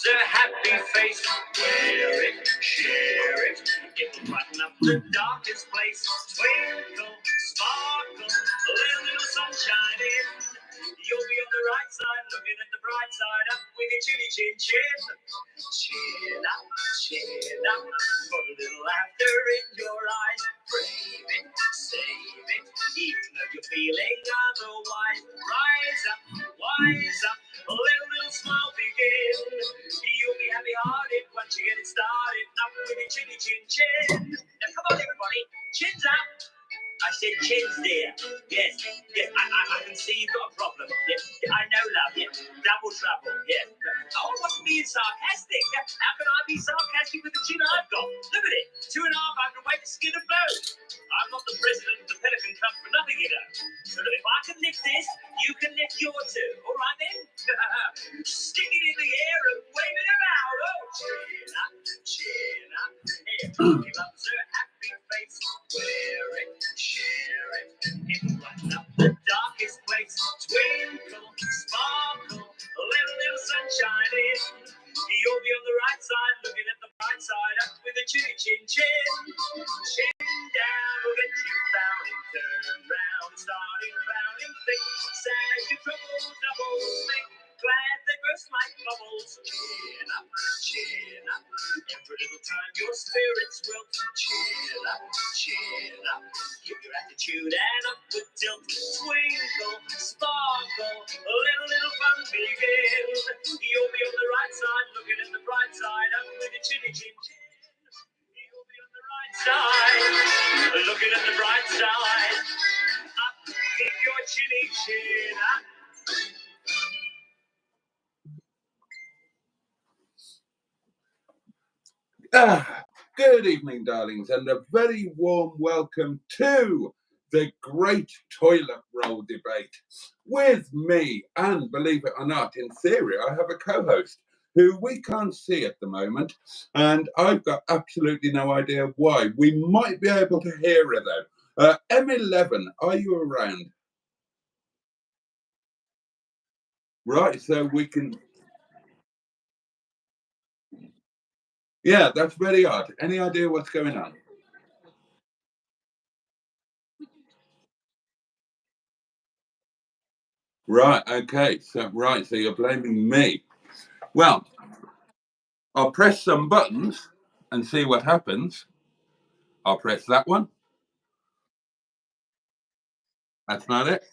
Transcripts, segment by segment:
a happy face. Wear it, share it. It'll brighten up the darkest place. Twinkle, sparkle, a little sunshine in. You'll be on the right side, looking at the bright side up with your chinny chin chin. Chin up, put a little laughter in your eyes. Brave it, save it, even though you're feeling otherwise. Rise up, wise up, let a little smile begin. You'll be happy-hearted once you get it started. Up with your chinny chin chin. Now come on everybody, chins up. I said chins there. Yes, I can see you've got a problem. Yes, I know, love. Yeah, double trouble. Yeah. Oh, I wasn't being sarcastic. How can I be sarcastic with the chin I've got? Look at it. 2.5 weight to skin and bone. I'm not the president of the Pelican Club for nothing, you know. So look, if I can lift this, you can lift yours too. All right then? Stick it in the air and wave it about. Oh, chin up, chin up. Here, give up, sir. Happy face. Wear it, share it. It'll brighten up the darkest place. Twinkle, sparkle, let a little sunshine in. You'll be on the right side, looking at the bright side up with a chinny chin chin. Chin down will get you down and turn round, starting round and think. Sad your trouble, double think. Glad they burst like bubbles. Chin up, chin up. Every little time your spirits will chin up, chin up. Give your attitude an upward tilt. Twinkle, sparkle, let a little fun begin. You'll be on the right side, looking at the bright side, up with a chinny chin chin. You'll be on the right side, looking at the bright side, up, keep your chinny chin up. Good evening, darlings, and a very warm welcome to the Great Toilet Roll Debate with me. And believe it or not, in theory, I have a co-host who we can't see at the moment, and I've got absolutely no idea why. We might be able to hear her though. M11, are you around? Right, so we can. Yeah, that's very odd. Any idea what's going on? Right, okay. So you're blaming me. Well, I'll press some buttons and see what happens. I'll press that one. That's not it.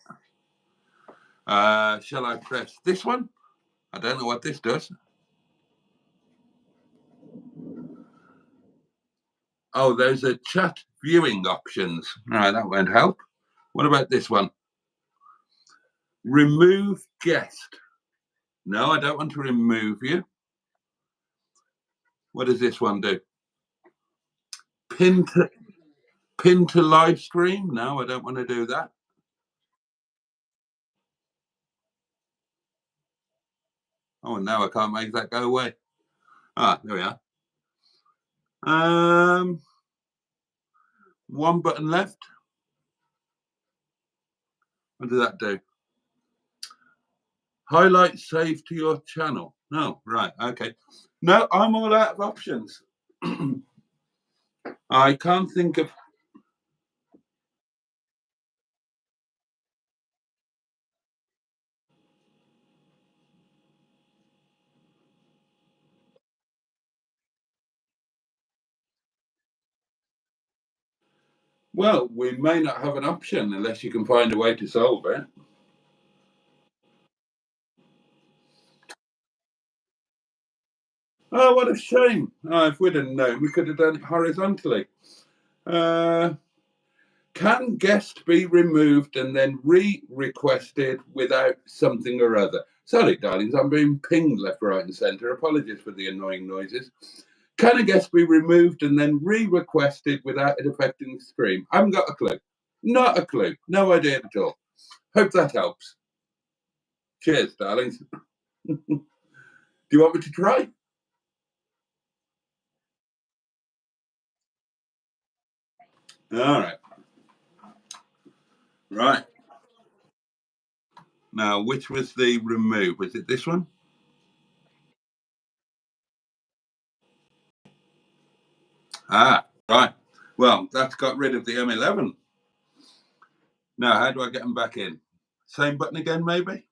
Shall I press this one? I don't know what this does. Oh, there's a chat viewing options. All right, that won't help. What about this one? Remove guest. No, I don't want to remove you. What does this one do? Pin to live stream. No, I don't want to do that. Oh, no, I can't make that go away. Ah, there we are. One button left. What does that do? Highlight save to your channel. No, right, okay. No, I'm all out of options. I can't think of. Well, we may not have an option unless you can find a way to solve it. Oh, what a shame. Oh, if we'd have known, we could have done it horizontally. Can guest be removed and then re-requested without something or other? Sorry, darlings, I'm being pinged left, right, and centre. Apologies for the annoying noises. Can a guest be removed and then re-requested without it affecting the stream? I haven't got a clue. Not a clue. No idea at all. Hope that helps. Cheers, darlings. Do you want me to try? All right. Right. Now, which was the remove? Was it this one? Ah, right. Well, that's got rid of the M11. Now, how do I get them back in? Same button again, maybe?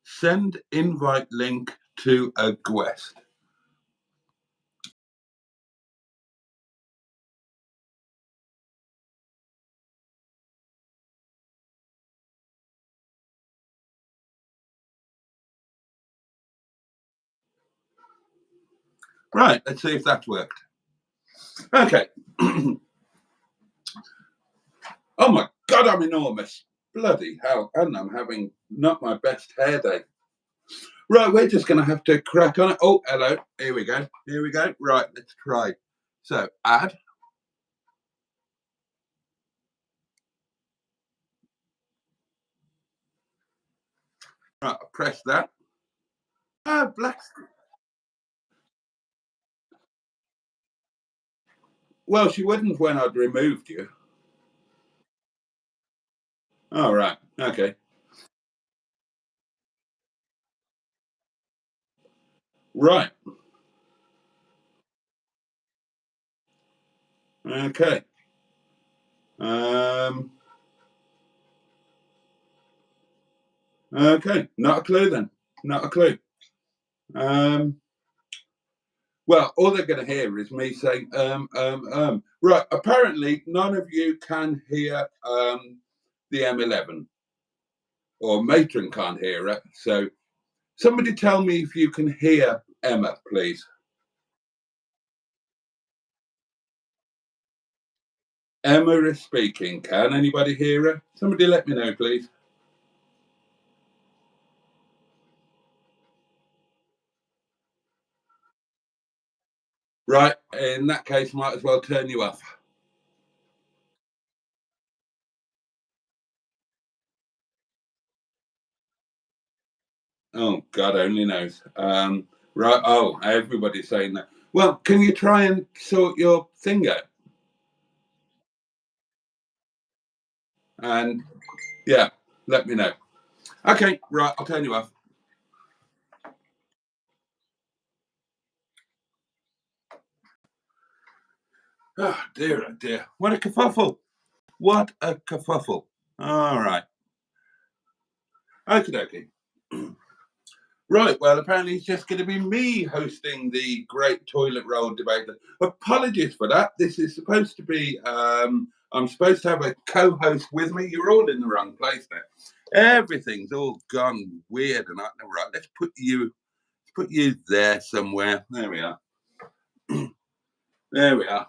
Send invite link to a guest. Right, let's see if that's worked. Okay. Oh my God, I'm enormous. Bloody hell. And I'm having not my best hair day. Right, we're just going to have to crack on it. Oh, hello. Here we go. Here we go. Right, let's try. So, add. Right, I'll press that. Ah, black. Well, she wouldn't when I'd removed you. Oh, right. Okay. Right. Okay. Um, okay. Not a clue then. Not a clue. Um, well, all they're going to hear is me saying, Right. Apparently, none of you can hear the M11, or Matron can't hear it. So, somebody tell me if you can hear Emma, please. Emma is speaking. Can anybody hear her? Somebody let me know, please. Right. In that case, might as well turn you off. Oh, God only knows. Right. Oh, everybody's saying that. Well, can you try and sort your thing out? And yeah, let me know. Okay, right. I'll turn you off. Oh, dear, oh, dear. What a kerfuffle. What a kerfuffle. All right. Okie dokie. Right, well, apparently it's just going to be me hosting the great toilet roll debate. Apologies for that. This is supposed to be, I'm supposed to have a co host with me. You're all in the wrong place now. Everything's all gone weird and I know, right. Let's put you there somewhere. There we are. There we are.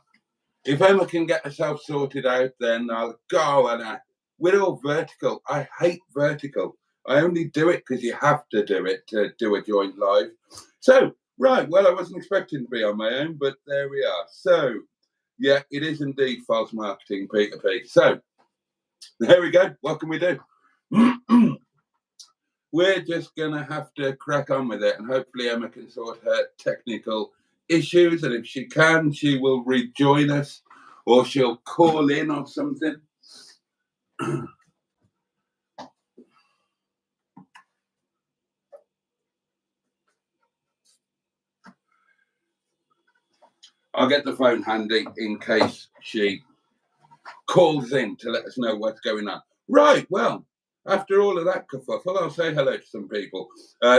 If Emma can get herself sorted out, then I'll go and we're all vertical. I hate vertical. I only do it because you have to do it to do a joint live. So, right, well, I wasn't expecting to be on my own, but there we are. So, yeah, it is indeed false marketing, Peter P. So, there we go. What can we do? We're just going to have to crack on with it, and hopefully Emma can sort her technical issues, and if she can, she will rejoin us, or she'll call in or something. I'll get the phone handy in case she calls in to let us know what's going on. Right, well, after all of that kerfuffle, I'll say hello to some people.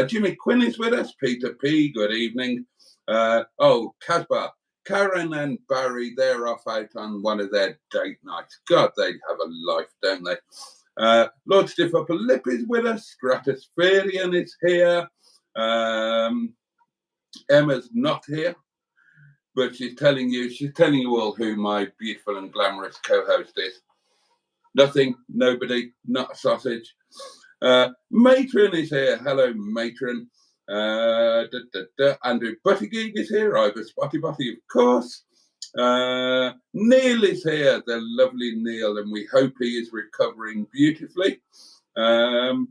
Jimmy Quinn is with us. Peter P, good evening. Casbah, Karen and Barry, they're off out on one of their date nights. God, they have a life, don't they? Lord Stiff Upper Lip is with us. Stratospherian is here. Emma's not here, but she's telling you all who my beautiful and glamorous co-host is. Nothing, nobody, not a sausage. Matron is here. Hello, Matron. Andrew Buttigieg is here. Ivor Spotty Botty, of course. Neil is here, the lovely Neil, and we hope he is recovering beautifully. Oh,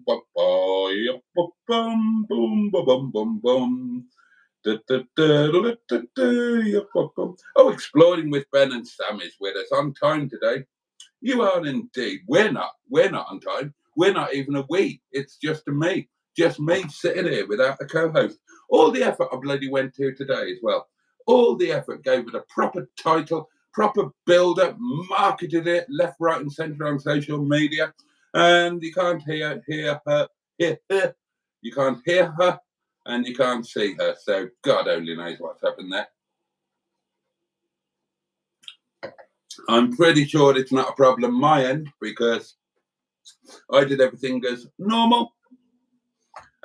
Exploring with Ben and Sam is with us on time today. You are indeed. We're not. We're not on time. We're not even a we. It's just a me. Just me sitting here without a co-host. All the effort I bloody went to today as well. All the effort, gave it a proper title, proper build-up, marketed it left, right, and centre on social media, and you can't hear her. You can't hear her, and you can't see her. So God only knows what's happened there. I'm pretty sure it's not a problem my end, because I did everything as normal,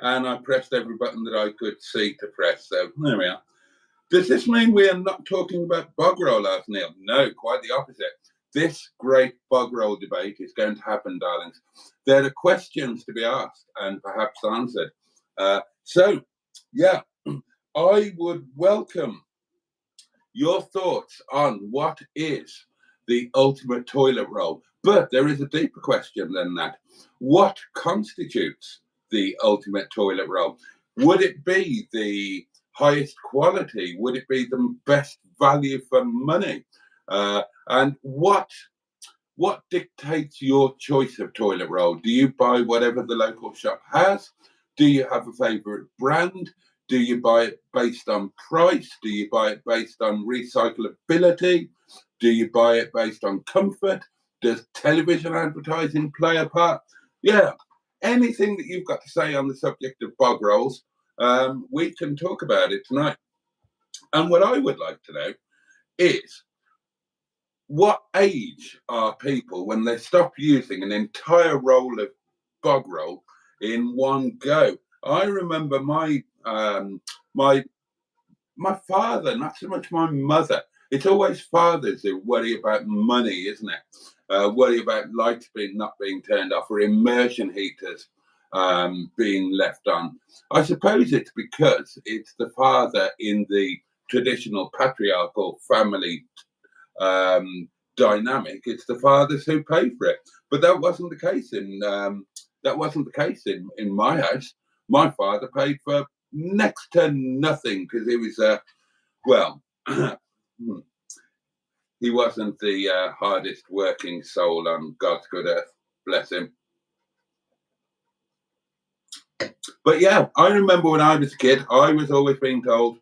and I pressed every button that I could see to press. So there we are. Does this mean we are not talking about bog roll, asked Neil? No, quite the opposite. This great bog roll debate is going to happen, darlings. There are questions to be asked and perhaps answered. So, yeah, I would welcome your thoughts on what is the ultimate toilet roll. But there is a deeper question than that. What constitutes the ultimate toilet roll? Would it be the highest quality? Would it be the best value for money? And what dictates your choice of toilet roll? Do you buy whatever the local shop has? Do you have a favourite brand? Do you buy it based on price? Do you buy it based on recyclability? Do you buy it based on comfort? Does television advertising play a part? Yeah, anything that you've got to say on the subject of bog rolls, we can talk about it tonight. And what I would like to know is, what age are people when they stop using an entire roll of bog roll in one go? I remember my father, not so much my mother. It's always fathers who worry about money, isn't it? Worry about lights not being turned off, or immersion heaters being left on. I suppose it's because it's the father in the traditional patriarchal family dynamic. It's the fathers who pay for it, but that wasn't the case in my house. My father paid for next to nothing, because he was well, he wasn't the hardest working soul on God's good earth, bless him. But yeah, I remember when I was a kid, I was always being told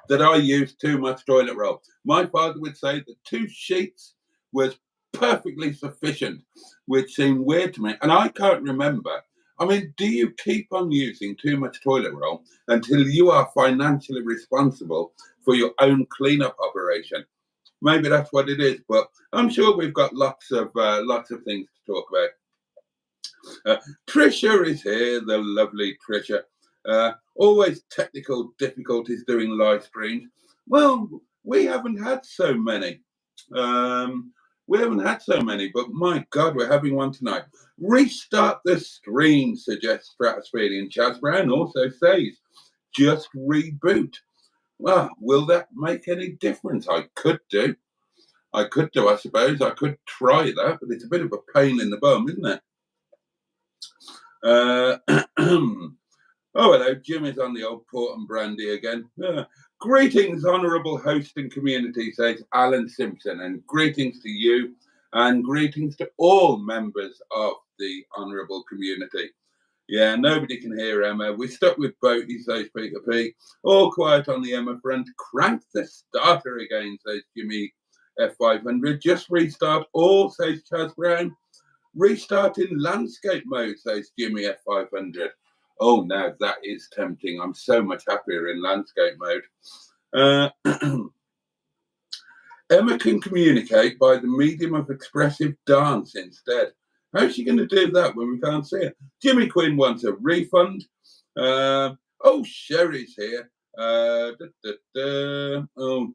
that I used too much toilet roll. My father would say that 2 sheets was perfectly sufficient, which seemed weird to me. And I can't remember. I mean, do you keep on using too much toilet roll until you are financially responsible for your own cleanup operation? Maybe that's what it is, but I'm sure we've got lots of things to talk about. Trisha is here, the lovely Trisha. Always technical difficulties doing live streams. Well, we haven't had so many. But my God, we're having one tonight. Restart the stream, suggests Stratosphere, and Chaz Brown also says, just reboot. Well, will that make any difference? I could do, I suppose. I could try that, but it's a bit of a pain in the bum, isn't it? Oh, hello, Jim is on the old port and brandy again. Greetings, honourable host and community, says Alan Simpson, and greetings to you, and greetings to all members of the honourable community. Yeah, nobody can hear Emma. We're stuck with Boaty, says Peter P. All quiet on the Emma front. Crank the starter again, says Jimmy F500. Just restart all, says Chaz Brown. Restart in landscape mode, says Jimmy F500. Oh, now that is tempting. I'm so much happier in landscape mode. Emma can communicate by the medium of expressive dance instead. How's she going to do that when we can't see her? Jimmy Quinn wants a refund. Oh, Sherry's here. Oh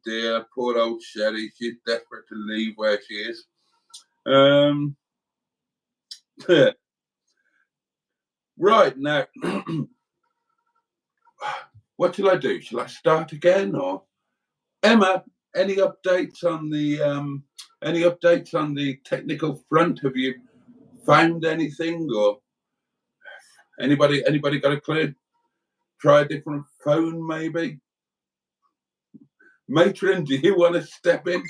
dear, poor old Sherry. She's desperate to leave where she is. Right, now, what shall I do? Shall I start again, or Emma? Any updates on the technical front? Have you found anything, or anybody got a clue? Try a different phone, maybe. Matron, do you want to step in?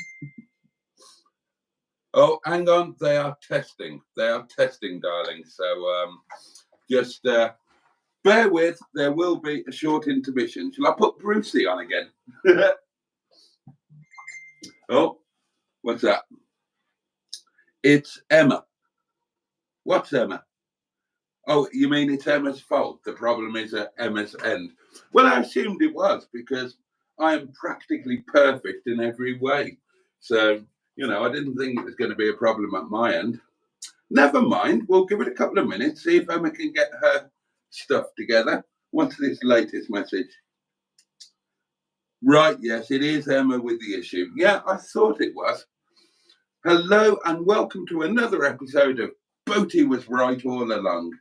Oh, hang on, they are testing, darling. So just bear with, there will be a short intermission. Shall I put Brucey on again? Oh, what's that? It's Emma. What's Emma? Oh, you mean it's Emma's fault? The problem is at Emma's end. Well, I assumed it was because I am practically perfect in every way. So, I didn't think it was going to be a problem at my end. Never mind. We'll give it a couple of minutes, see if Emma can get her stuff together. What's this latest message? Right, yes, it is Emma with the issue. Yeah, I thought it was. Hello and welcome to another episode of Boaty Was Right All Along.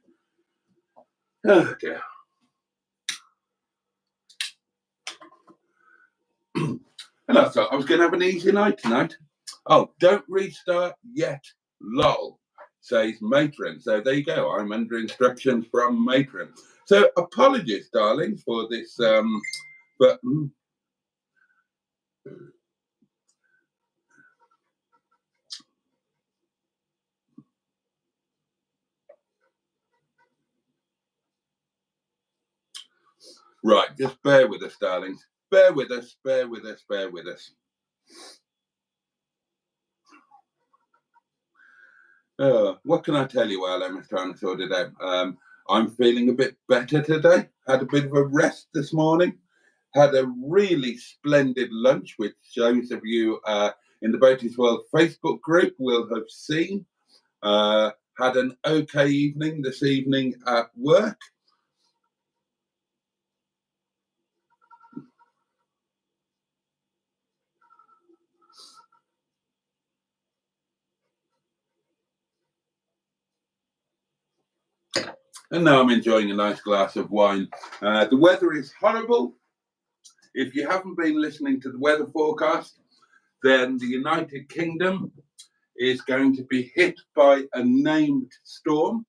Oh dear. And I thought I was going to have an easy night tonight. Oh, don't restart yet, lol, says Matron. So there you go. I'm under instructions from Matron. So apologies, darlings, for this, but right, just bear with us, darlings. Bear with us, bear with us, bear with us. What can I tell you while Emma's trying to sort it out? I'm feeling a bit better today. Had a bit of a rest this morning. Had a really splendid lunch, which those of you in the Boaty's World Facebook group will have seen. Had an okay evening this evening at work. And now I'm enjoying a nice glass of wine. The weather is horrible. If you haven't been listening to the weather forecast, then the United Kingdom is going to be hit by a named storm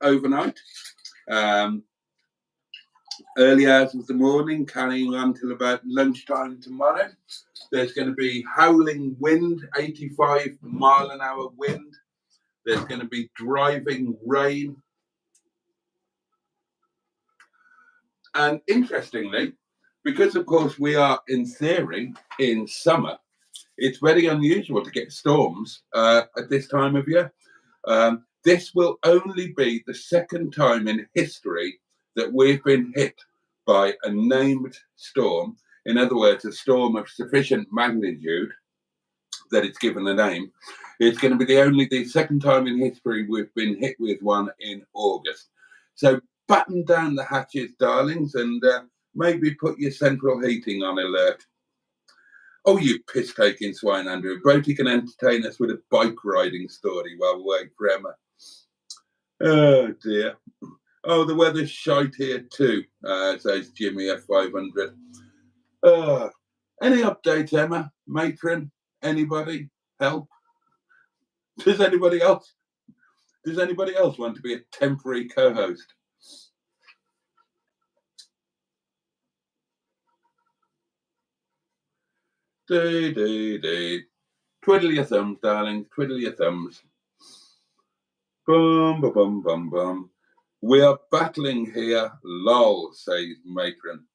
overnight. Early hours of the morning, carrying on till about lunchtime tomorrow. There's going to be howling wind, 85 mile an hour wind. There's going to be driving rain. And interestingly, because of course we are in theory in summer, it's very unusual to get storms at this time of year. This will only be the second time in history that we've been hit by a named storm. In other words, a storm of sufficient magnitude that it's given a name. It's going to be the second time in history we've been hit with one in August. So batten down the hatches, darlings, and maybe put your central heating on alert. Oh, you piss-taking swine, Andrew. Boaty can entertain us with a bike riding story while we wait for Emma. Oh, dear. Oh, the weather's shite here too, says Jimmy F500. Any updates, Emma? Matron? Anybody? Help? Does anybody else want to be a temporary co-host? Twiddle your thumbs, darling. Twiddle your thumbs. Bum, bum, bum, bum, bum. We are battling here, lol, says Matron.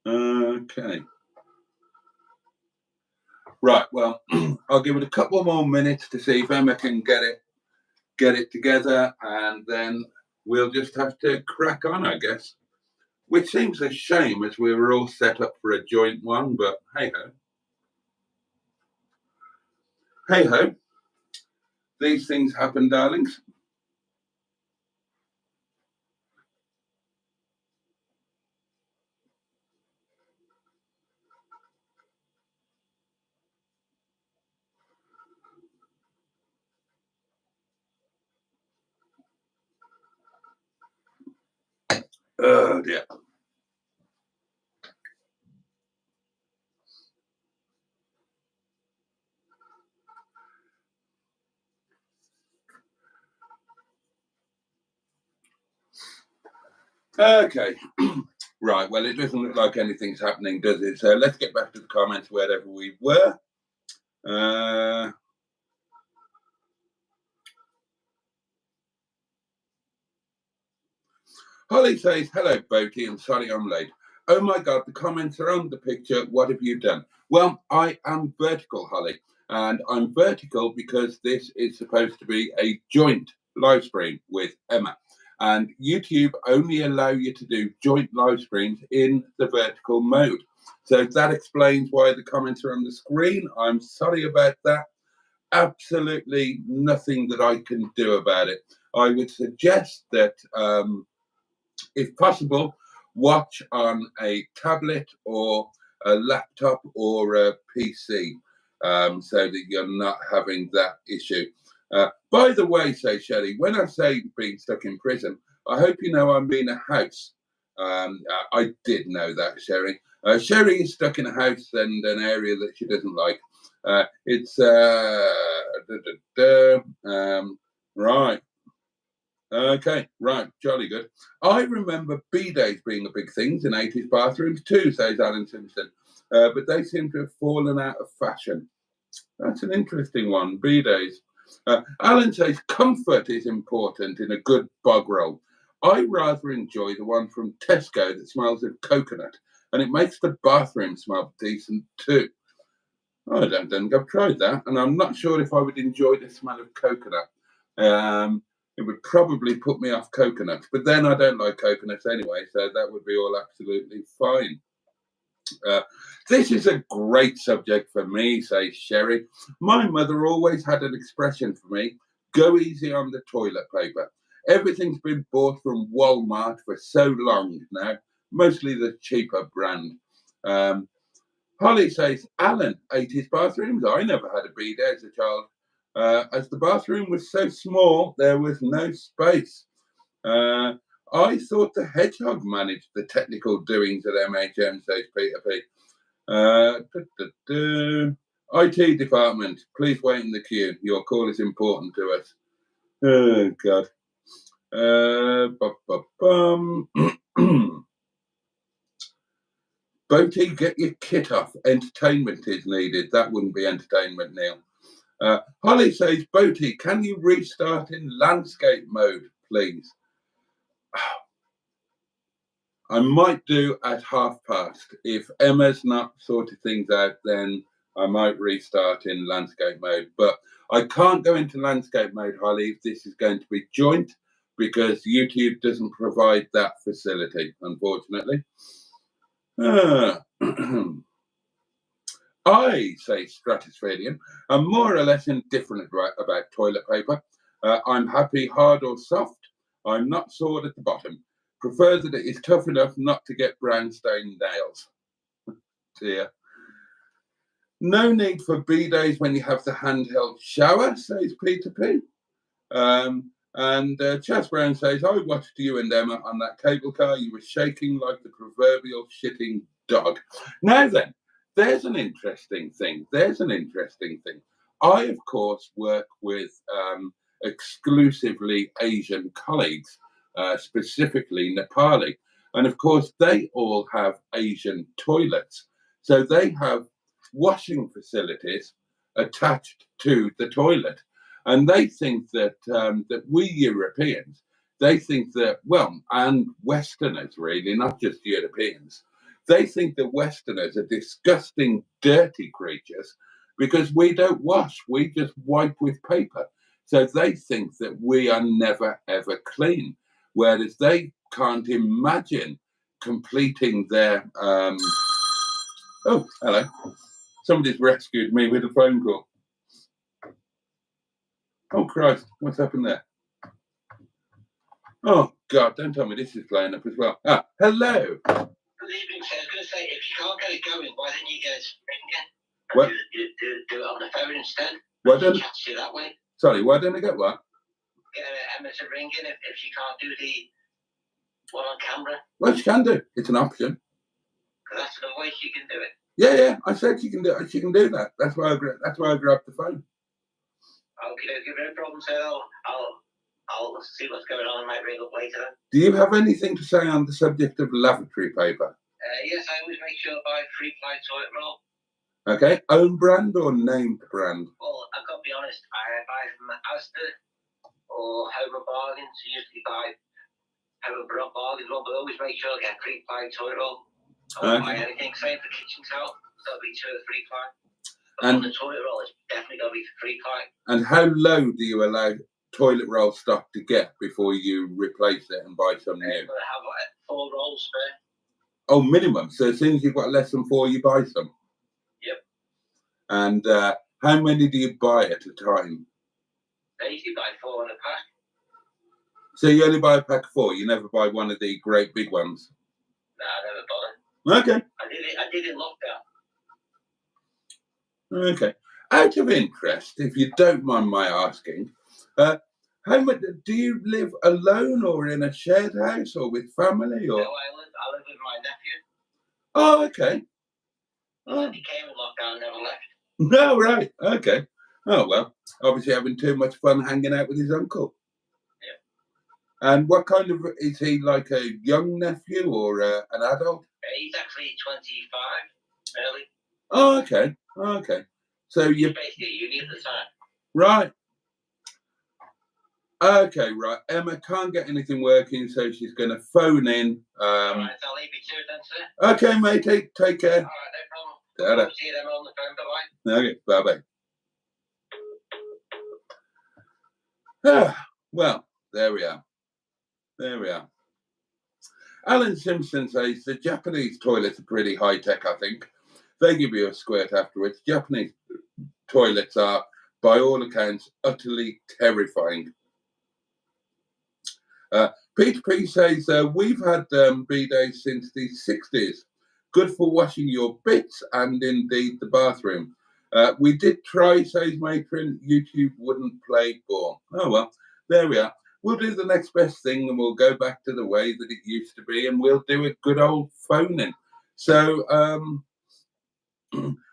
Okay. Right, well, I'll give it a couple more minutes to see if Emma can get it together, and then we'll just have to crack on, I guess. Which seems a shame as we were all set up for a joint one, but hey-ho. Hey-ho. These things happen, darlings. Oh, dear. Okay. Right, well, it doesn't look like anything's happening, does it? So let's get back to the comments wherever we were. Holly says, hello, Boaty, and sorry I'm late. Oh my God, the comments are on the picture. What have you done? Well, I am vertical, Holly, and I'm vertical because this is supposed to be a joint live stream with Emma. And YouTube only allow you to do joint live streams in the vertical mode. So that explains why the comments are on the screen. I'm sorry about that. Absolutely nothing that I can do about it. I would suggest that if possible, watch on a tablet or a laptop or a PC, so that you're not having that issue. By the way, say Shelley, when I say being stuck in prison, I hope you know I mean a house. I did know that, Sherry. Sherry is stuck in a house and an area that she doesn't like. It's right. Okay, right, jolly good. I remember B-days being a big thing in 80s bathrooms too, says Alan Simpson. But they seem to have fallen out of fashion. That's an interesting one, B-days. Alan says comfort is important in a good bog roll. I rather enjoy the one from Tesco that smells of coconut, and it makes the bathroom smell decent too. I don't think I've tried that, and I'm not sure if I would enjoy the smell of coconut. It would probably put me off coconuts, but then I don't like coconuts anyway, so that would be all absolutely fine. This is a great subject for me, says Sherry. My mother always had an expression for me: go easy on the toilet paper. Everything's been bought from Walmart for so long now, mostly the cheaper brand. Holly says, Alan, 80s bathrooms. I never had a bidet as a child. As the bathroom was so small, there was no space. I thought the hedgehog managed the technical doings at MHM, says Peter P. IT department, please wait in the queue. Your call is important to us. Oh, God. Boaty, get your kit off. Entertainment is needed. That wouldn't be entertainment, Neil. Holly says, Boaty, can you restart in landscape mode, please? I might do at past. If Emma's not sorted things out, then I might restart in landscape mode. But I can't go into landscape mode, Holly, if this is going to be joint, because YouTube doesn't provide that facility, unfortunately. I, say Stratospherian, am more or less indifferent about toilet paper. I'm happy hard or soft. I'm not sore at the bottom. Prefer that it is tough enough not to get brown stained nails. Dear. No need for B-days when you have the handheld shower, says Peter P. And Chas Brown says, I watched you and Emma on that cable car. You were shaking like the proverbial shitting dog. Now then, there's an interesting thing. I, of course, work with exclusively Asian colleagues, specifically Nepali. And of course, they all have Asian toilets. So they have washing facilities attached to the toilet. And they think that that we Europeans, they think that, well, and Westerners really, not just Europeans, they think that Westerners are disgusting, dirty creatures because we don't wash, we just wipe with paper. So they think that we are never, ever clean, whereas they can't imagine completing their... Oh, hello. Somebody's rescued me with a phone call. Oh, Christ, what's happened there? Oh, God, don't tell me this is playing up as well. Ah, hello. Good evening, sir. I was going to say, if you can't get it going, why don't you get it ringing? What? Do it on the phone instead. Why don't chat to you that way? Sorry, why don't I get what? Get Emma to ring in if she can't do the one on camera. Well, she can do. It's an option. Because that's the way she can do it. Yeah. I said she can do it. She can do that. That's why I grabbed the phone. Okay, no problem, sir. I'll see what's going on and might ring up later then. Do you have anything to say on the subject of lavatory paper? Yes, I always make sure I buy free-ply toilet roll. Okay, own brand or named brand? Well, I've got to be honest, I buy from Asda or Home and Bargains. I usually buy have a block all as well, but always make sure I get 3-ply toilet roll. I won't buy anything, same for kitchen towel. It's got to be 2 or 3-ply. But on the toilet roll, it's definitely got to be 3-ply. And how low do you allow toilet roll stock to get before you replace it and buy some new? You've got to have like 4 rolls spare. Oh, minimum. So as soon as you've got less than 4, you buy some? Yep. And how many do you buy at a time? I usually buy 4 in a pack. So you only buy a pack of 4? You never buy one of the great big ones? No, I never bother. Okay. I did in lockdown. Okay. Out of interest, if you don't mind my asking, how much do you live alone or in a shared house or with family? Or? No, I live with my nephew. Oh, okay. He came in lockdown and never left. No, right. Okay. Oh, well, obviously having too much fun hanging out with his uncle. Yeah. And what kind of, is he like a young nephew or an adult? He's actually 25, early. Oh, okay. Okay. So you basically uni at the time. Right. Okay, right. Emma can't get anything working, so she's going to phone in. All right, I'll leave you to it then, sir. Okay, mate. Take care. All right, no problem. Ta-da. See you then on the phone. Bye-bye. Okay, bye-bye. Well, there we are. There we are. Alan Simpson says the Japanese toilets are pretty high-tech, I think. They give you a squirt afterwards. Japanese toilets are, by all accounts, utterly terrifying. Peter P says, we've had bidets since the 60s. Good for washing your bits and indeed the bathroom. We did try, says Matron. YouTube wouldn't play ball. Oh, well, there we are. We'll do the next best thing and we'll go back to the way that it used to be and we'll do a good old phoning. So,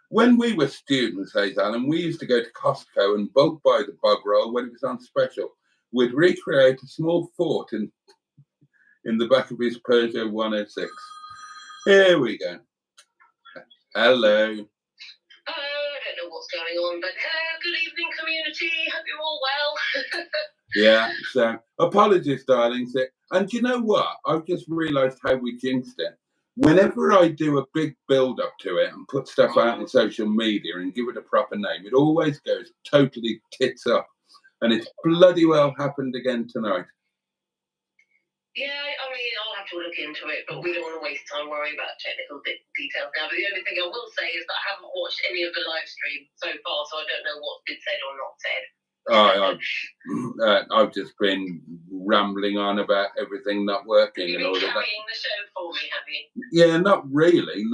when we were students, says Alan, we used to go to Costco and bulk buy the bug roll when it was on special. We'd recreate a small fort in the back of his Peugeot 106. Here we go. Hello. I don't know what's going on, but good evening, community. Hope you're all well. Yeah, so apologies, darling. And you know what? I've just realised how we jinxed it. Whenever I do a big build-up to it and put stuff out on social media and give it a proper name, it always goes totally tits up. And it's bloody well happened again tonight. Yeah, I mean, I'll have to look into it, but we don't want to waste time worrying about technical details now. But the only thing I will say is that I haven't watched any of the live stream so far, so I don't know what's been said or not said. I've just been rambling on about everything not working You've and all been of that. carrying the show for me, have you? Yeah, not really.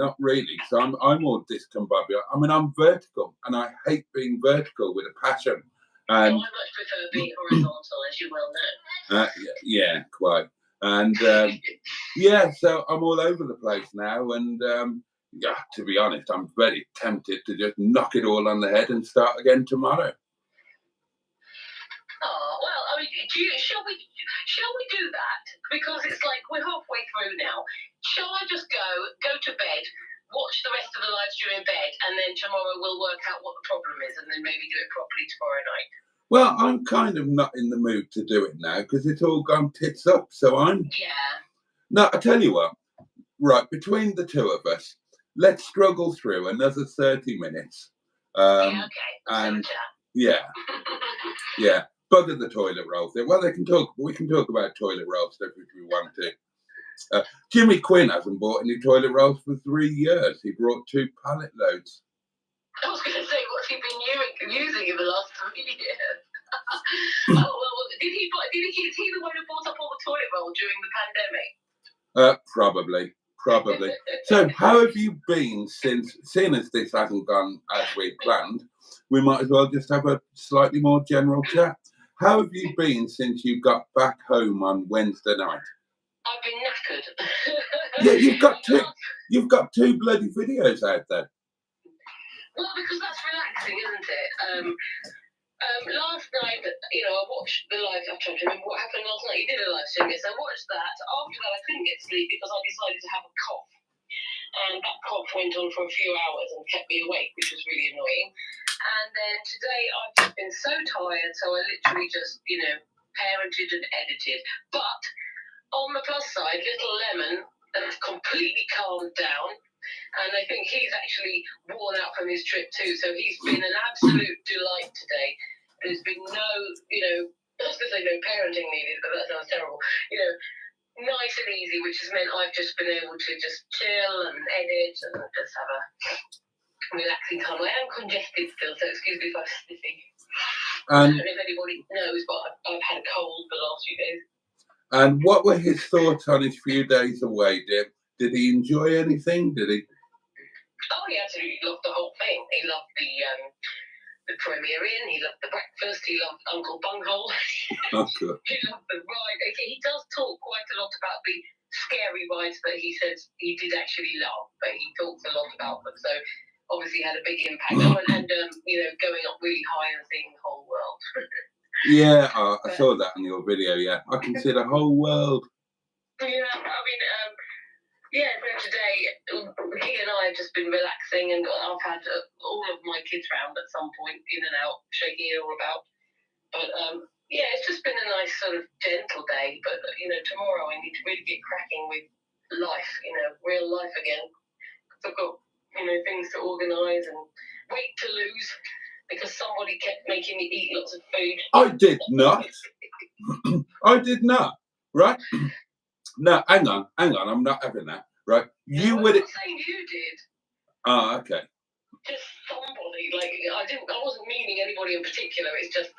So I'm all discombobulated. I mean, I'm vertical, and I hate being vertical with a passion. And I much prefer being horizontal, as you well know. Yeah, quite. And yeah, so I'm all over the place now, and yeah, to be honest, I'm very tempted to just knock it all on the head and start again tomorrow. Oh, well, I mean, shall we do that? Because it's like we're halfway through now. Shall I just go to bed, watch the rest of the live stream in bed, and then tomorrow we'll work out what the problem is, and then maybe do it properly tomorrow night? Well, I'm kind of not in the mood to do it now because it's all gone tits up. So Yeah. No, I tell you what. Right, between the two of us, let's struggle through another 30 minutes. Yeah, okay. And yeah. Yeah. Bugger the toilet roll thing. Well, we can talk about toilet roll stuff if we want to. Jimmy Quinn hasn't bought any toilet rolls for 3 years. He brought 2 pallet loads. I was going to say, what's he been using in the last 3 years? Oh, well, is he the one who bought up all the toilet roll during the pandemic? Probably. So how have you been since, seeing as this hasn't gone as we planned, we might as well just have a slightly more general chat. How have you been since you got back home on Wednesday night? I've been knackered. Yeah, you've got 2 bloody videos out there. Well, because that's relaxing, isn't it? Last night, I watched the live. I'm trying to remember what happened last night. You did a live stream, yes. I watched that. After that, I couldn't get sleep because I decided to have a cough. And that cough went on for a few hours and kept me awake, which was really annoying. And then today, I've just been so tired, so I literally just, parented and edited. But on the plus side, little Lemon has completely calmed down, and I think he's actually worn out from his trip too. So he's been an absolute delight today. There's been no, I was going to say no parenting needed, but that sounds terrible. Nice and easy, which has meant I've just been able to just chill and edit and just have a relaxing time. I am congested still, so excuse me if I'm sniffy. I don't know if anybody knows, but I've had a cold the last few days. And what were his thoughts on his few days away, Dib? Did he enjoy anything? Did he? Oh, he absolutely loved the whole thing. He loved the premiere in, he loved the breakfast, he loved Uncle Bunghole. Oh, good. He loved the ride. He does talk quite a lot about the scary rides that he says he did actually love, but he talks a lot about them. So obviously had a big impact. And going up really high and seeing the whole world. Yeah, I saw that in your video. Yeah, I can see the whole world. Yeah, I mean, so today he and I have just been relaxing, and I've had all of my kids round at some point, in and out, shaking it all about. But it's just been a nice sort of gentle day. But tomorrow I need to really get cracking with life, real life again. I've got things to organise and weight to lose, because somebody kept making me eat lots of food. I did not. I did not. Right? No, hang on. I'm not having that. Right? I'm not saying you did. Oh, okay. Just somebody. I wasn't meaning anybody in particular. It's just,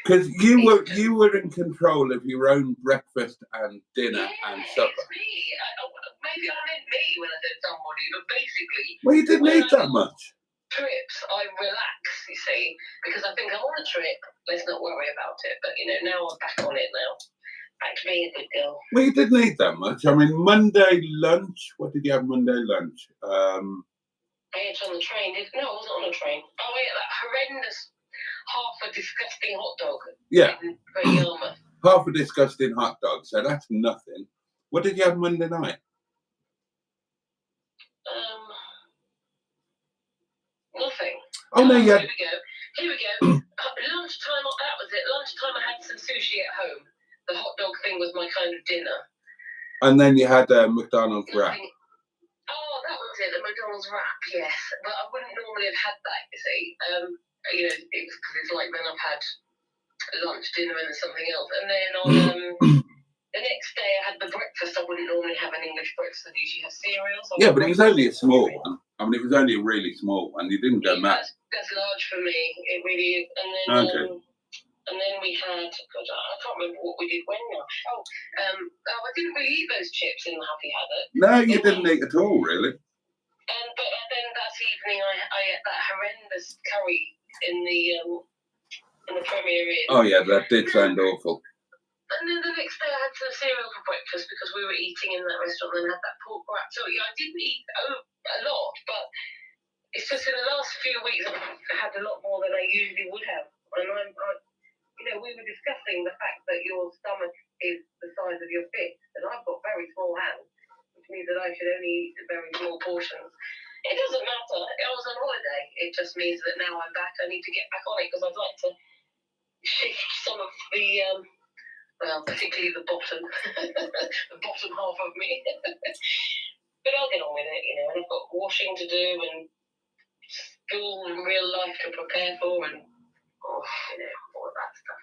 because you were in control of your own breakfast and dinner and supper. It's me. Maybe I meant me when I said somebody, but basically. Well, you didn't eat that much. Trips, I relax, you see, because I think I'm on a trip. Let's not worry about it. But now I'm back on it now. Back to being a good girl. Well, you didn't eat that much. I mean, Monday lunch. What did you have Monday lunch? I ate on the train. No, I wasn't on a train. Oh, I ate that horrendous, half a disgusting hot dog. Yeah. In Yarmouth. Half a disgusting hot dog. So that's nothing. What did you have Monday night? Nothing. Oh, no, yeah. Here we go. Lunchtime, that was it. Lunchtime, I had some sushi at home. The hot dog thing was my kind of dinner. And then you had McDonald's wrap. Oh, that was it, the McDonald's wrap, yes. But I wouldn't normally have had that, you see. It's like then I've had lunch, dinner, and something else. And then on the next day, I had the breakfast. I wouldn't normally have an English breakfast. I usually have cereal. So yeah, but it was only a small one. I mean, it was only a really small one. You didn't go mad. That's large for me. It really is. And then, and then we had, I can't remember what we did when now. I didn't really eat those chips in the Happy Haddock. No, you didn't eat at all, really. But then that evening, I ate that horrendous curry in the Premier Inn. Oh, yeah, that did sound awful. And then the next day I had some cereal for breakfast because we were eating in that restaurant and had that pork wrap. So I didn't eat a lot, but it's just in the last few weeks I've had a lot more than I usually would have. And we were discussing the fact that your stomach is the size of your fist, and I've got very small hands, which means that I should only eat very small portions. It doesn't matter. I was on holiday. It just means that now I'm back. I need to get back on it because I'd like to shift some of the particularly the bottom, the bottom half of me. But I'll get on with it, and I've got washing to do and school and real life to prepare for and, all of that stuff.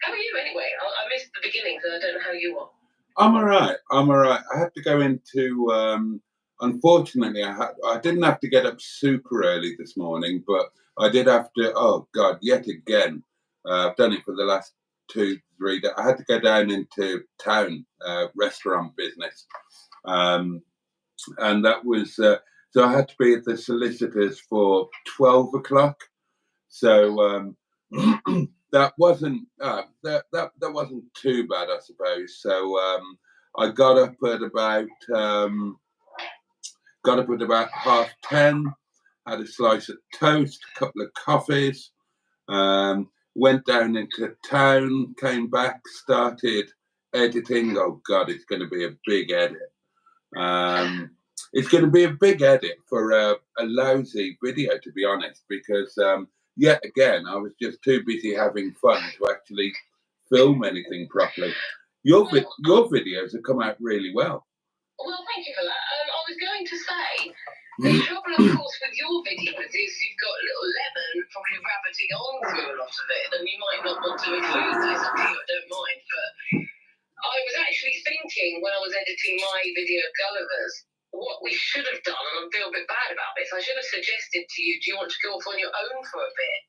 How are you anyway? I missed the beginning, so I don't know how you are. I'm all right. I had to go into, unfortunately, I didn't have to get up super early this morning, but I did have to, oh God, yet again. I've done it for the last 2-3 days. I had to go down into town, restaurant business. And that was, so I had to be at the solicitors for 12 o'clock. So that wasn't that wasn't too bad, I suppose. So I got up at about 10:30, had a slice of toast, a couple of coffees, went down into town, came back, started editing. Oh God, it's going to be a big edit. It's going to be a big edit for a lousy video, to be honest, because yet again, I was just too busy having fun to actually film anything properly. Your videos have come out really well. Well, thank you for that. I was going to say, the trouble, of course, with your videos is you've got a little lemon probably rabbiting on through a lot of it, and you might not want to include this. Up to you, I don't mind. But I was actually thinking when I was editing my video of Gulliver's, what we should have done, and I feel a bit bad about this, I should have suggested to you, do you want to go off on your own for a bit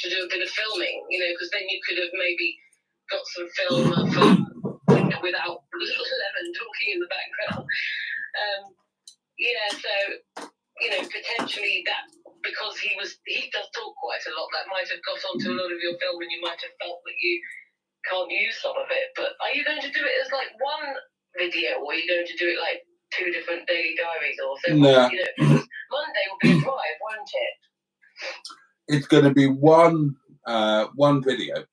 to do a bit of filming? You know, because then you could have maybe got some film of without lemon talking in the background. Yeah, so, you know, potentially that, because he does talk quite a lot, that might have got onto a lot of your film and you might have felt that you can't use some of it. But are you going to do it as like one video, or are you going to do it like 2 different daily diaries or so? No. You know, because Monday will be a drive, won't it? It's going to be one video,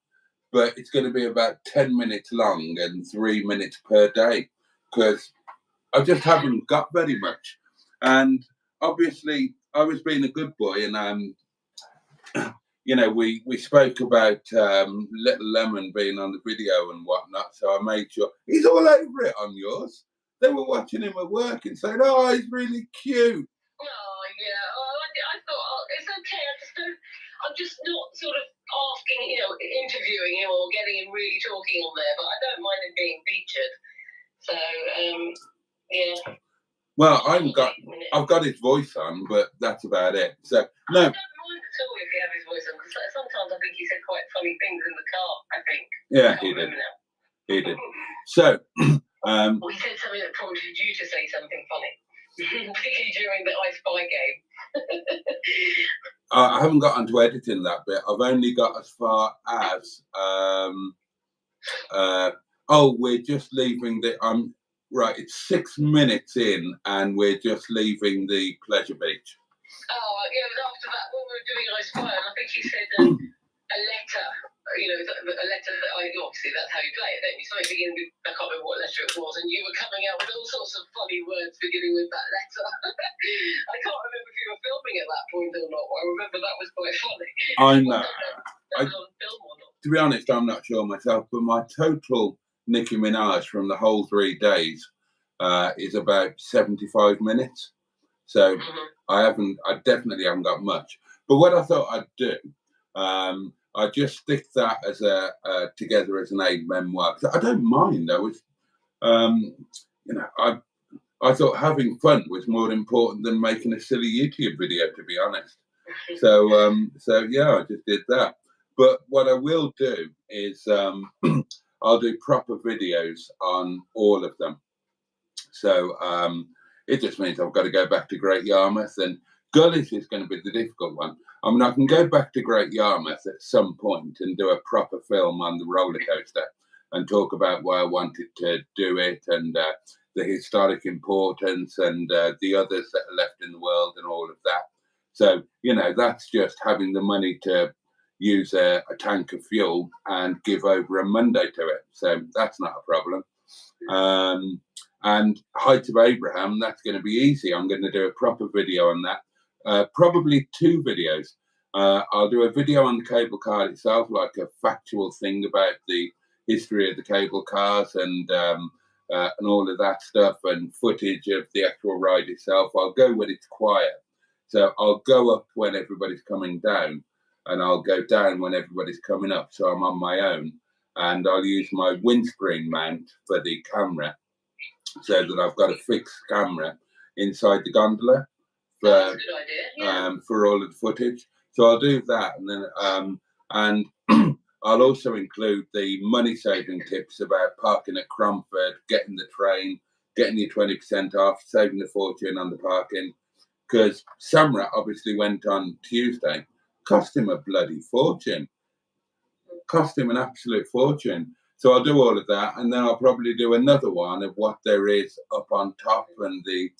but it's going to be about 10 minutes long and 3 minutes per day, because I just haven't got very much. And obviously I was being a good boy, and you know, we spoke about Little Lemon being on the video and whatnot, so I made sure he's all over it on yours. They were watching him at work and saying, "Oh, he's really cute." Oh yeah, I thought it's okay. I'm just not sort of asking, you know, interviewing him or getting him really talking on there, but I don't mind him being featured. So yeah. Well, I've got his voice on, but that's about it. So no. I don't mind at all if you have his voice on, because sometimes I think he said quite funny things in the car. I think. Yeah, he did. He did. So. Well, he said something that prompted you to say something funny, particularly during the I Spy game. I haven't got onto editing that bit. I've only got as far as we're just leaving the right, it's 6 minutes in and we're just leaving the pleasure beach. Oh yeah, it was after that when we were doing I Spy, and I think you said a letter, you know, a letter that obviously that's how you play it, don't you? Something beginning with, I can't remember what letter it was, and you were coming out with all sorts of funny words beginning with that letter. I can't remember if you were filming at that point or not. I remember that was quite funny. I know. That was on film or not? To be honest, I'm not sure myself, but my total Nicki Minaj from the whole 3 days is about 75 minutes. So I definitely haven't got much. But what I thought I'd do, I just stick that as together as an aid memoir. I don't mind. I was, you know, I thought having fun was more important than making a silly YouTube video, to be honest. So yeah, I just did that. But what I will do is I'll do proper videos on all of them. So it just means I've got to go back to Great Yarmouth, and Gullies is going to be the difficult one. I mean, I can go back to Great Yarmouth at some point and do a proper film on the roller coaster and talk about why I wanted to do it, and the historic importance, and the others that are left in the world and all of that. So, you know, that's just having the money to use a tank of fuel and give over a Monday to it. So that's not a problem. And Height of Abraham, that's going to be easy. I'm going to do a proper video on that. Probably 2 videos. I'll do a video on the cable car itself, like a factual thing about the history of the cable cars and all of that stuff, and footage of the actual ride itself. I'll go when it's quiet. So I'll go up when everybody's coming down, and I'll go down when everybody's coming up. So I'm on my own, and I'll use my windscreen mount for the camera, so that I've got a fixed camera inside the gondola for, that's a good idea, yeah. For all of the footage. So I'll do that, and then and I'll also include the money-saving tips about parking at Cromford, getting the train, getting your 20% off, saving a fortune on the parking. Because Samrat obviously went on Tuesday, cost him a bloody fortune, cost him an absolute fortune. So I'll do all of that, and then I'll probably do another one of what there is up on top, and the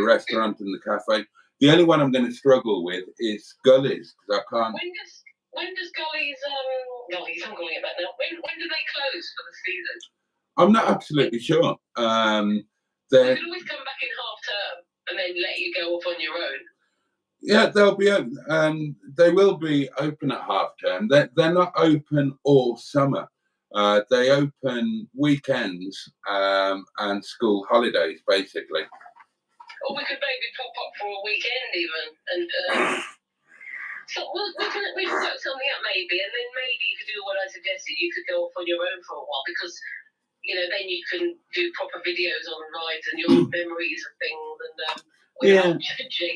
restaurant and the cafe. The only one I'm going to struggle with is Gullies, because I can't. When does Gullies? Gullies, I'm calling it that now. When do they close for the season? I'm not absolutely sure. They can always come back in half term and then let you go off on your own. Yeah, they'll be open. They will be open at half term. They're not open all summer. They open weekends and school holidays, basically. Or we could maybe pop up for a weekend even, and so we can work something out maybe, and then maybe you could do what I suggested. You could go off on your own for a while because then you can do proper videos on rides and your memories of things, and without JD,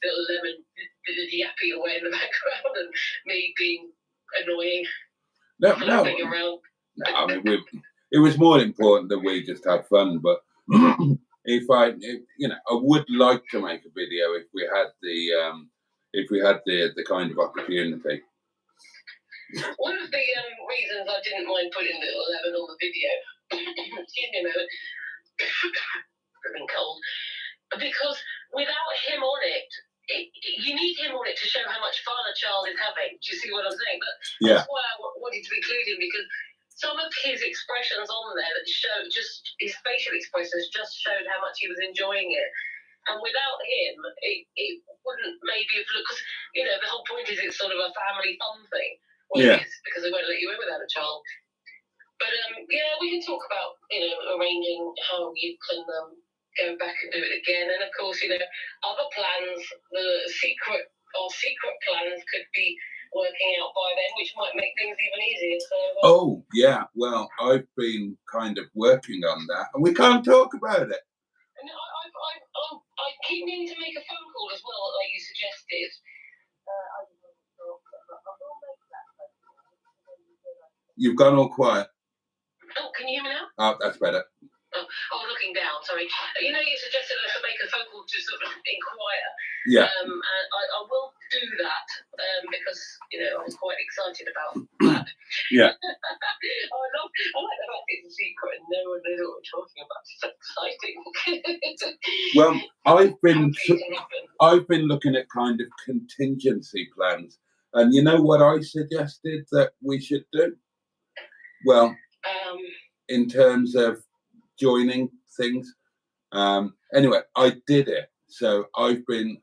little Lemon yapping away in the background and me being annoying, flapping around. No, I mean it was more important that we just had fun, but. If I would like to make a video if we had the kind of opportunity. One of the reasons I didn't mind putting little Lemon on the video, excuse me a moment, I'm cold, because without him on it, you need him on it to show how much fun a child is having. Do you see what I'm saying? But that's why I wanted to include him, because some of his expressions on there that show just his facial expressions just showed how much he was enjoying it. And without him, it wouldn't maybe have looked, because the whole point is it's sort of a family fun thing. Well, it is, because they won't let you in without a child. But we can talk about arranging how you can go back and do it again. And of course, other plans, our secret plans could be working out by then, which might make things even easier. So, well, I've been kind of working on that, and we can't talk about it. And I keep meaning to make a phone call as well, like you suggested. You've gone all quiet. Oh, can you hear me now? Oh, that's better. Oh, looking down, sorry. You suggested I should make a phone call to sort of inquire. Yeah. And I will do that because, I'm quite excited about that. Yeah. I like the fact it's a secret and no one knows what we're talking about. It's so exciting. Well, I've been looking at kind of contingency plans, and you know what I suggested that we should do? Well, in terms of joining things. Anyway, I did it. So I've been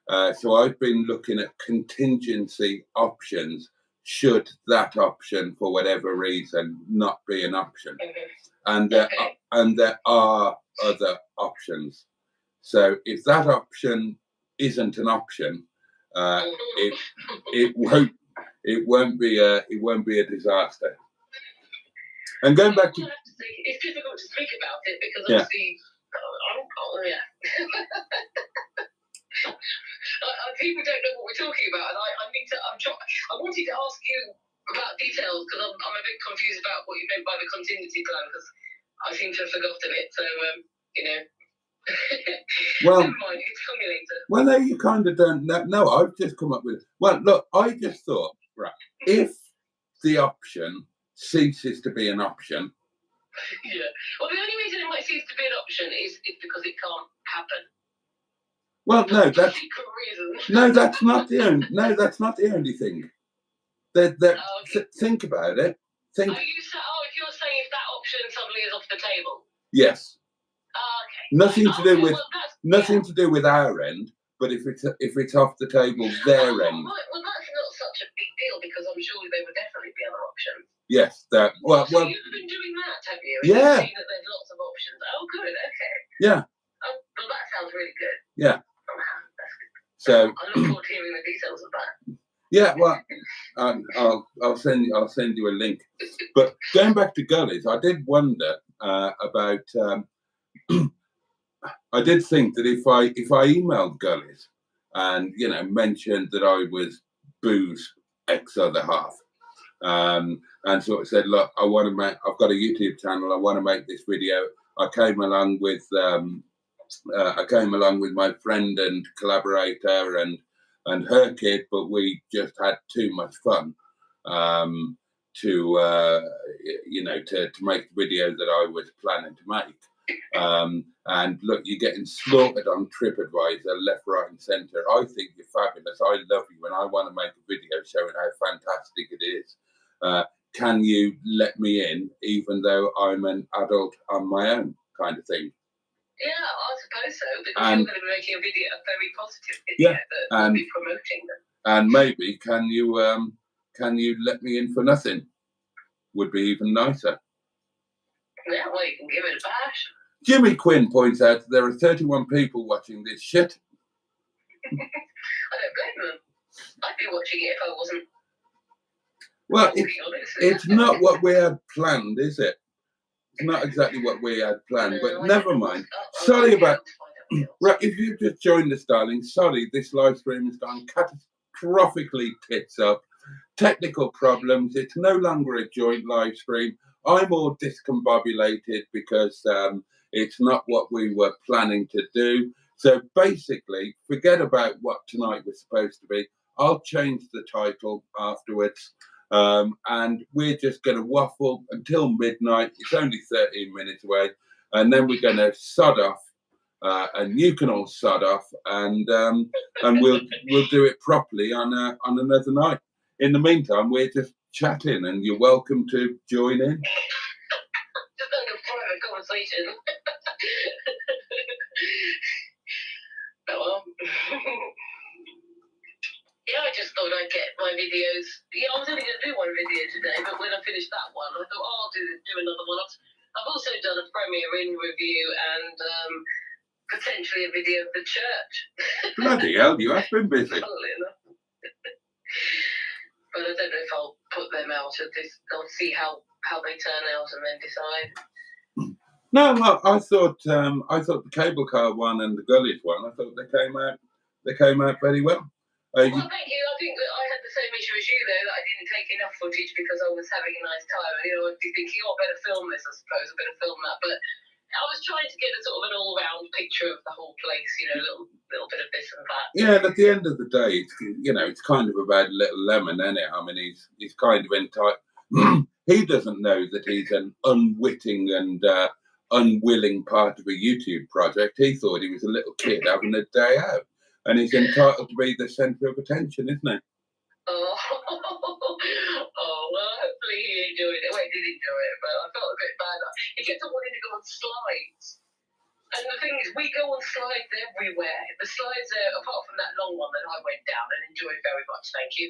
looking at contingency options should that option, for whatever reason, not be an option. And there are other options. So if that option isn't an option, it won't be a disaster. And going back to, it's difficult to speak about it because obviously, people don't know what we're talking about, and I wanted to ask you about details because I'm a bit confused about what you meant by the contingency plan because I seem to have forgotten it. So well, never mind, it's coming later. Well, no, you kind of don't. No, I've just come up with. Well, look, I just thought, right, if the option ceases to be an option. Yeah. Well, the only reason it might cease to be an option is because it can't happen. Well, no, that's secret reason. No, that's not the only. No, that's not the only thing. Think about it. If you're saying if that option suddenly is off the table. Yes. Okay. Nothing to do with our end, but if it's off the table, their end. Well, that's not such a big deal because I'm sure there would definitely be other options. Yes, that. Well, so you've been doing that, have you? Yeah. You've seen that there's lots of options. Oh, good. Okay. Yeah. Oh, well, that sounds really good. Yeah. Oh, that's good. So. I look forward to hearing the details of that. Yeah, well, I'll send you a link. But going back to gullies, I did wonder about. I did think that if I emailed gullies and mentioned that I was Boo's ex other half, and sort of said, look, I've got a YouTube channel. I want to make this video. I came along with my friend and collaborator and her kid, but we just had too much fun to make the video that I was planning to make. And look, you're getting slaughtered on TripAdvisor, left, right, and centre. I think you're fabulous. I love you, and I want to make a video showing how fantastic it is. Can you let me in, even though I'm an adult on my own, kind of thing? Yeah, I suppose so, because you're going to be making a very positive video that will be promoting them. And maybe can you let me in for nothing? would be even nicer. Yeah, well, you can give it a bash. Jimmy Quinn points out there are 31 people watching this shit. I don't blame them. I'd be watching it if I wasn't. Well, it's not what we had planned, is it? It's not exactly what we had planned, but never mind. Sorry about... Right, if you've just joined us, darling, sorry, this live stream has gone catastrophically tits up. Technical problems. It's no longer a joint live stream. I'm all discombobulated because it's not what we were planning to do. So basically, forget about what tonight was supposed to be. I'll change the title afterwards. And we're just going to waffle until midnight. It's only 13 minutes away. And then we're going to sod off. And you can all sod off. And we'll do it properly on another night. In the meantime, we're just chatting, and you're welcome to join in. Just like a private conversation. Yeah, I just thought I'd get my videos. Yeah, I was only going to do one video today, but when I finished that one, I thought, I'll do another one. I've also done a Premier Inn review and potentially a video of the church. Bloody hell, you have been busy. Funnily enough. But I don't know if I'll put them out at this. I'll see how they turn out and then decide. No, well, I thought the cable car one and the gullies one, I thought they came out very well. Well, thank you. I think that I had the same issue as you, though, that I didn't take enough footage because I was having a nice time. And, I'd be thinking, I better film this, I suppose. I better film that. But I was trying to get a sort of an all-round picture of the whole place, a little bit of this and that. Yeah, and at the end of the day, it's kind of about Little Lemon, isn't it? I mean, he's kind of entitled. He doesn't know that he's an unwitting and unwilling part of a YouTube project. He thought he was a little kid having a day out, and he's entitled to be the centre of attention, isn't he? Oh, well, hopefully he enjoyed it. Well, he did enjoy it, but I felt a bit bad. He kept on wanting to go on slides. And the thing is, we go on slides everywhere. The slides are, apart from that long one that I went down and enjoyed very much, thank you.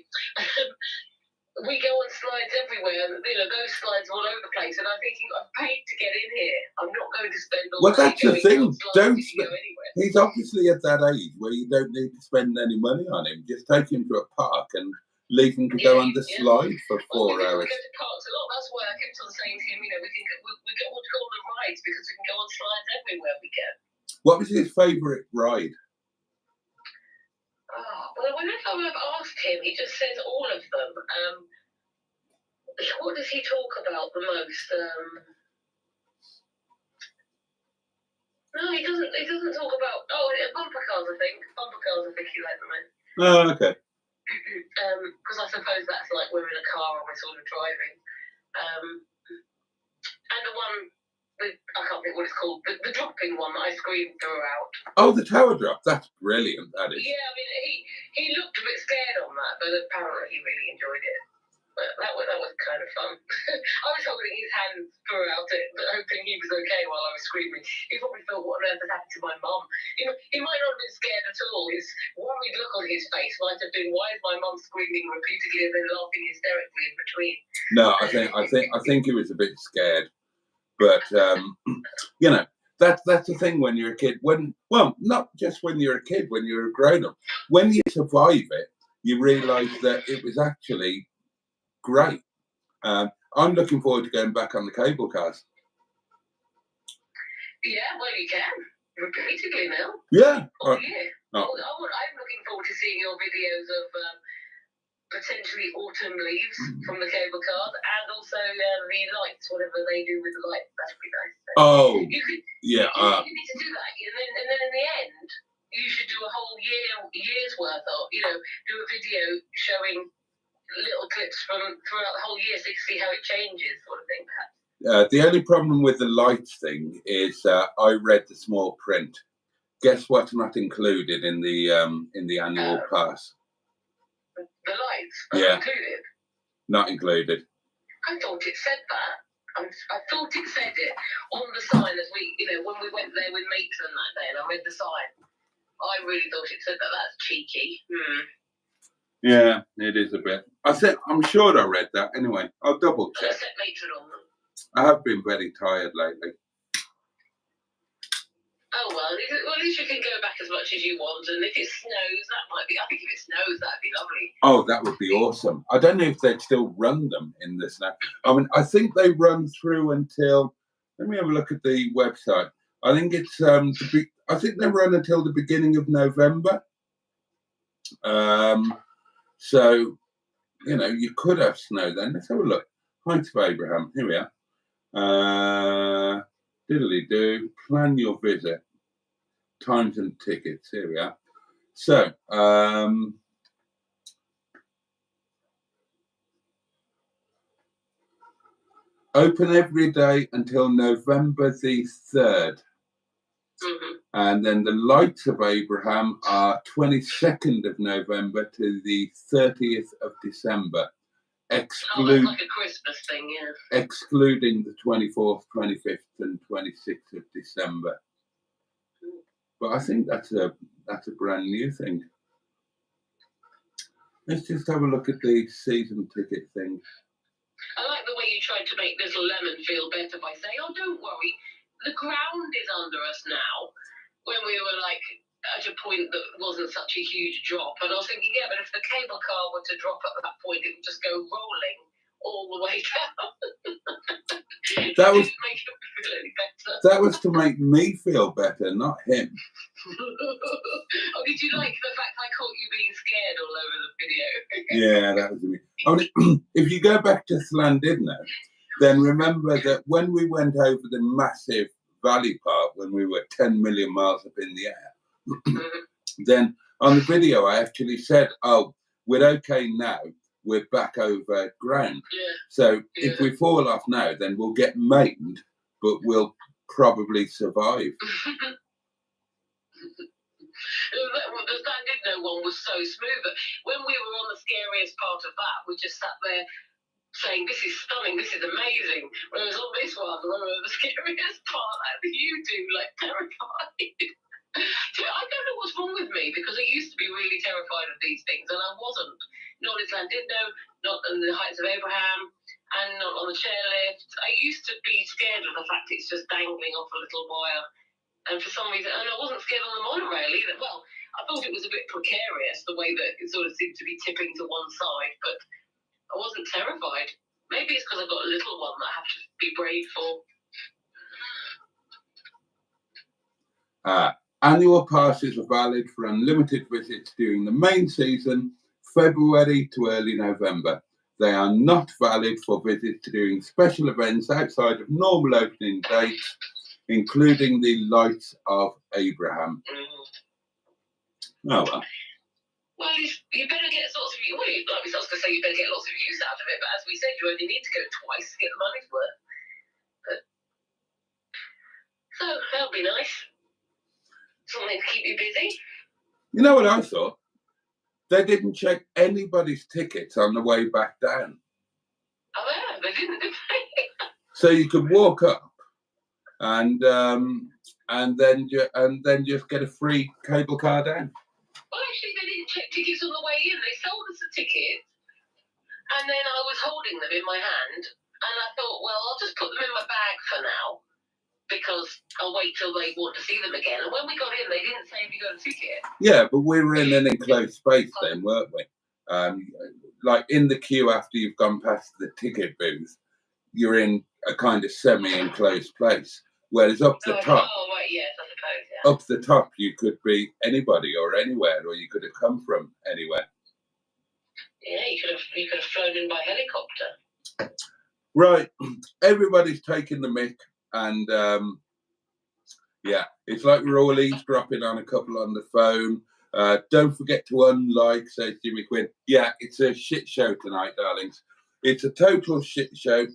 We go on slides everywhere, and those slides are all over the place. And I'm thinking, I've paid to get in here. I'm not going to spend all day that's the thing. Don't go anywhere. He's obviously at that age where you don't need to spend any money on him. Just take him to a park and leave him to go on the slide for 4 hours. We go to parks a lot. That's why I kept on saying to him, we go on to go on the rides because we can go on slides everywhere we go. What was his favourite ride? Well, whenever I've asked him, he just says all of them. What does he talk about the most? No, he doesn't. He doesn't talk about. Bumper cars. I think he liked the most. Oh, okay. Because I suppose that's like we're in a car and we're sort of driving. And the one with, I can't think what it's called, the dropping one that I screamed throughout. Oh, the tower drop. That's brilliant, that is. Yeah, I mean, he looked a bit scared on that, but apparently he really enjoyed it. But that was kind of fun. I was holding his hands throughout it, hoping he was okay while I was screaming. He probably thought, what on earth has happened to my mum? He might not have been scared at all. His worried look on his face might have been, why is my mum screaming repeatedly and then laughing hysterically in between? No, I think he was a bit scared. But that's the thing when you're a kid. Not just when you're a kid, when you're a grown-up. When you survive it, you realise that it was actually great. I'm looking forward to going back on the cable cars. Yeah, well, you can. Repeatedly now. Yeah. I'm looking forward to seeing your videos of potentially autumn leaves from the cable cars and also the lights, whatever they do with the lights. That would be nice. So you need to do that. And then in the end, you should do a whole year's worth of, do a video showing little clips from throughout the whole year so you can see how it changes, sort of thing, perhaps. The only problem with the lights thing is I read the small print. Guess what's not included in the annual pass? The lights are included? Not included. I thought it said that. I thought it said it on the sign as when we went there with Maitland that day and I read the sign. I really thought it said that. That's cheeky. Yeah, it is a bit. I'm sure I read that. Anyway, I'll double check. I have been very tired lately. Oh, well, at least you can go back as much as you want. And if it snows, that might be... I think if it snows, that'd be lovely. Oh, that would be awesome. I don't know if they'd still run them in the snow. I mean, I think they run through until... Let me have a look at the website. I think it's... I think they run until the beginning of November. So, you know, you could have snow then. Let's have a look. Heights of Abraham. Here we are. Diddly-do. Plan your visit. Times and tickets. Here we are. So, open every day until November the 3rd. Mm-hmm. And then the Lights of Abraham are 22nd of November to the 30th of December. That's like a Christmas thing, yeah. Excluding the 24th, 25th, and 26th of December. But I think that's a brand new thing. Let's just have a look at the season ticket thing. I like the way you tried to make Little Lemon feel better by saying, "Oh, don't worry, the ground is under us now." When we were like at a point that wasn't such a huge drop, and I was thinking, yeah, but if the cable car were to drop at that point, it would just go rolling all the way down. That was make him feel any better. That was to make me feel better, not him. Oh, did you like the fact I caught you being scared all over the video? Yeah, that was me. I mean, if you go back to Llandudno, then remember that when we went over the massive valley part, when we were 10 million miles up in the air, then on the video I actually said, "Oh, we're okay now. We're back over ground." Yeah. So if we fall off now, then we'll get maimed, but we'll probably survive. The Llandudno one was so smooth, but when we were on the scariest part of that, we just sat there saying, "This is stunning, this is amazing." Whereas on this one, when we were the scariest part, like you do, like terrified. I don't know what's wrong with me, because I used to be really terrified of these things, and I wasn't. Not in Llandudno, not in the Heights of Abraham, and not on the chairlift. I used to be scared of the fact it's just dangling off a little wire. And for some reason, and I wasn't scared on the monorail either. Well, I thought it was a bit precarious, the way that it sort of seemed to be tipping to one side, but I wasn't terrified. Maybe it's because I've got a little one that I have to be brave for. Annual passes are valid for unlimited visits during the main season, February to early November. They are not valid for visits during special events outside of normal opening dates, including the Lights of Abraham. Oh well. Well, you better get lots of use. Well, like I was going to say, you better get lots of use out of it. But as we said, you only need to go twice to get the money's worth. So that'll be nice. Something to keep you busy. You know what I thought? They didn't check anybody's tickets on the way back down. Oh yeah, they didn't, did they? So you could walk up and then just get a free cable car down. Well, actually, they didn't check tickets on the way in. They sold us the ticket, and then I was holding them in my hand, and I thought, well, I'll just put them in my bag for now, because I'll wait till they want to see them again. And when we got in, they didn't say if you got a ticket. Yeah, but we were in an enclosed space then, weren't we? Like in the queue after you've gone past the ticket booth, you're in a kind of semi-enclosed place. Whereas up the top, right, yes, I suppose, yeah. Up the top, you could be anybody or anywhere, or you could have come from anywhere. Yeah, you could have flown in by helicopter. Right, everybody's taking the mick, and yeah, it's like we're all eavesdropping on a couple on the phone. Don't forget to unlike, says Jimmy Quinn. Yeah, it's a shit show tonight, darlings. It's a total shit show.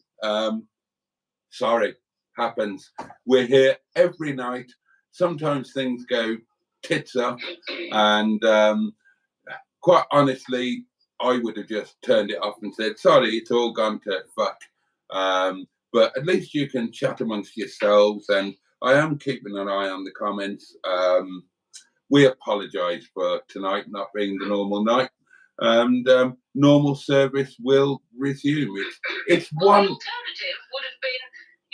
Sorry, happens. We're here every night. Sometimes things go tits up, and quite honestly, I would have just turned it off and said, "Sorry, it's all gone to fuck." But at least you can chat amongst yourselves, and I am keeping an eye on the comments. We apologise for tonight not being the normal night. and normal service will resume. It's one. The alternative would have been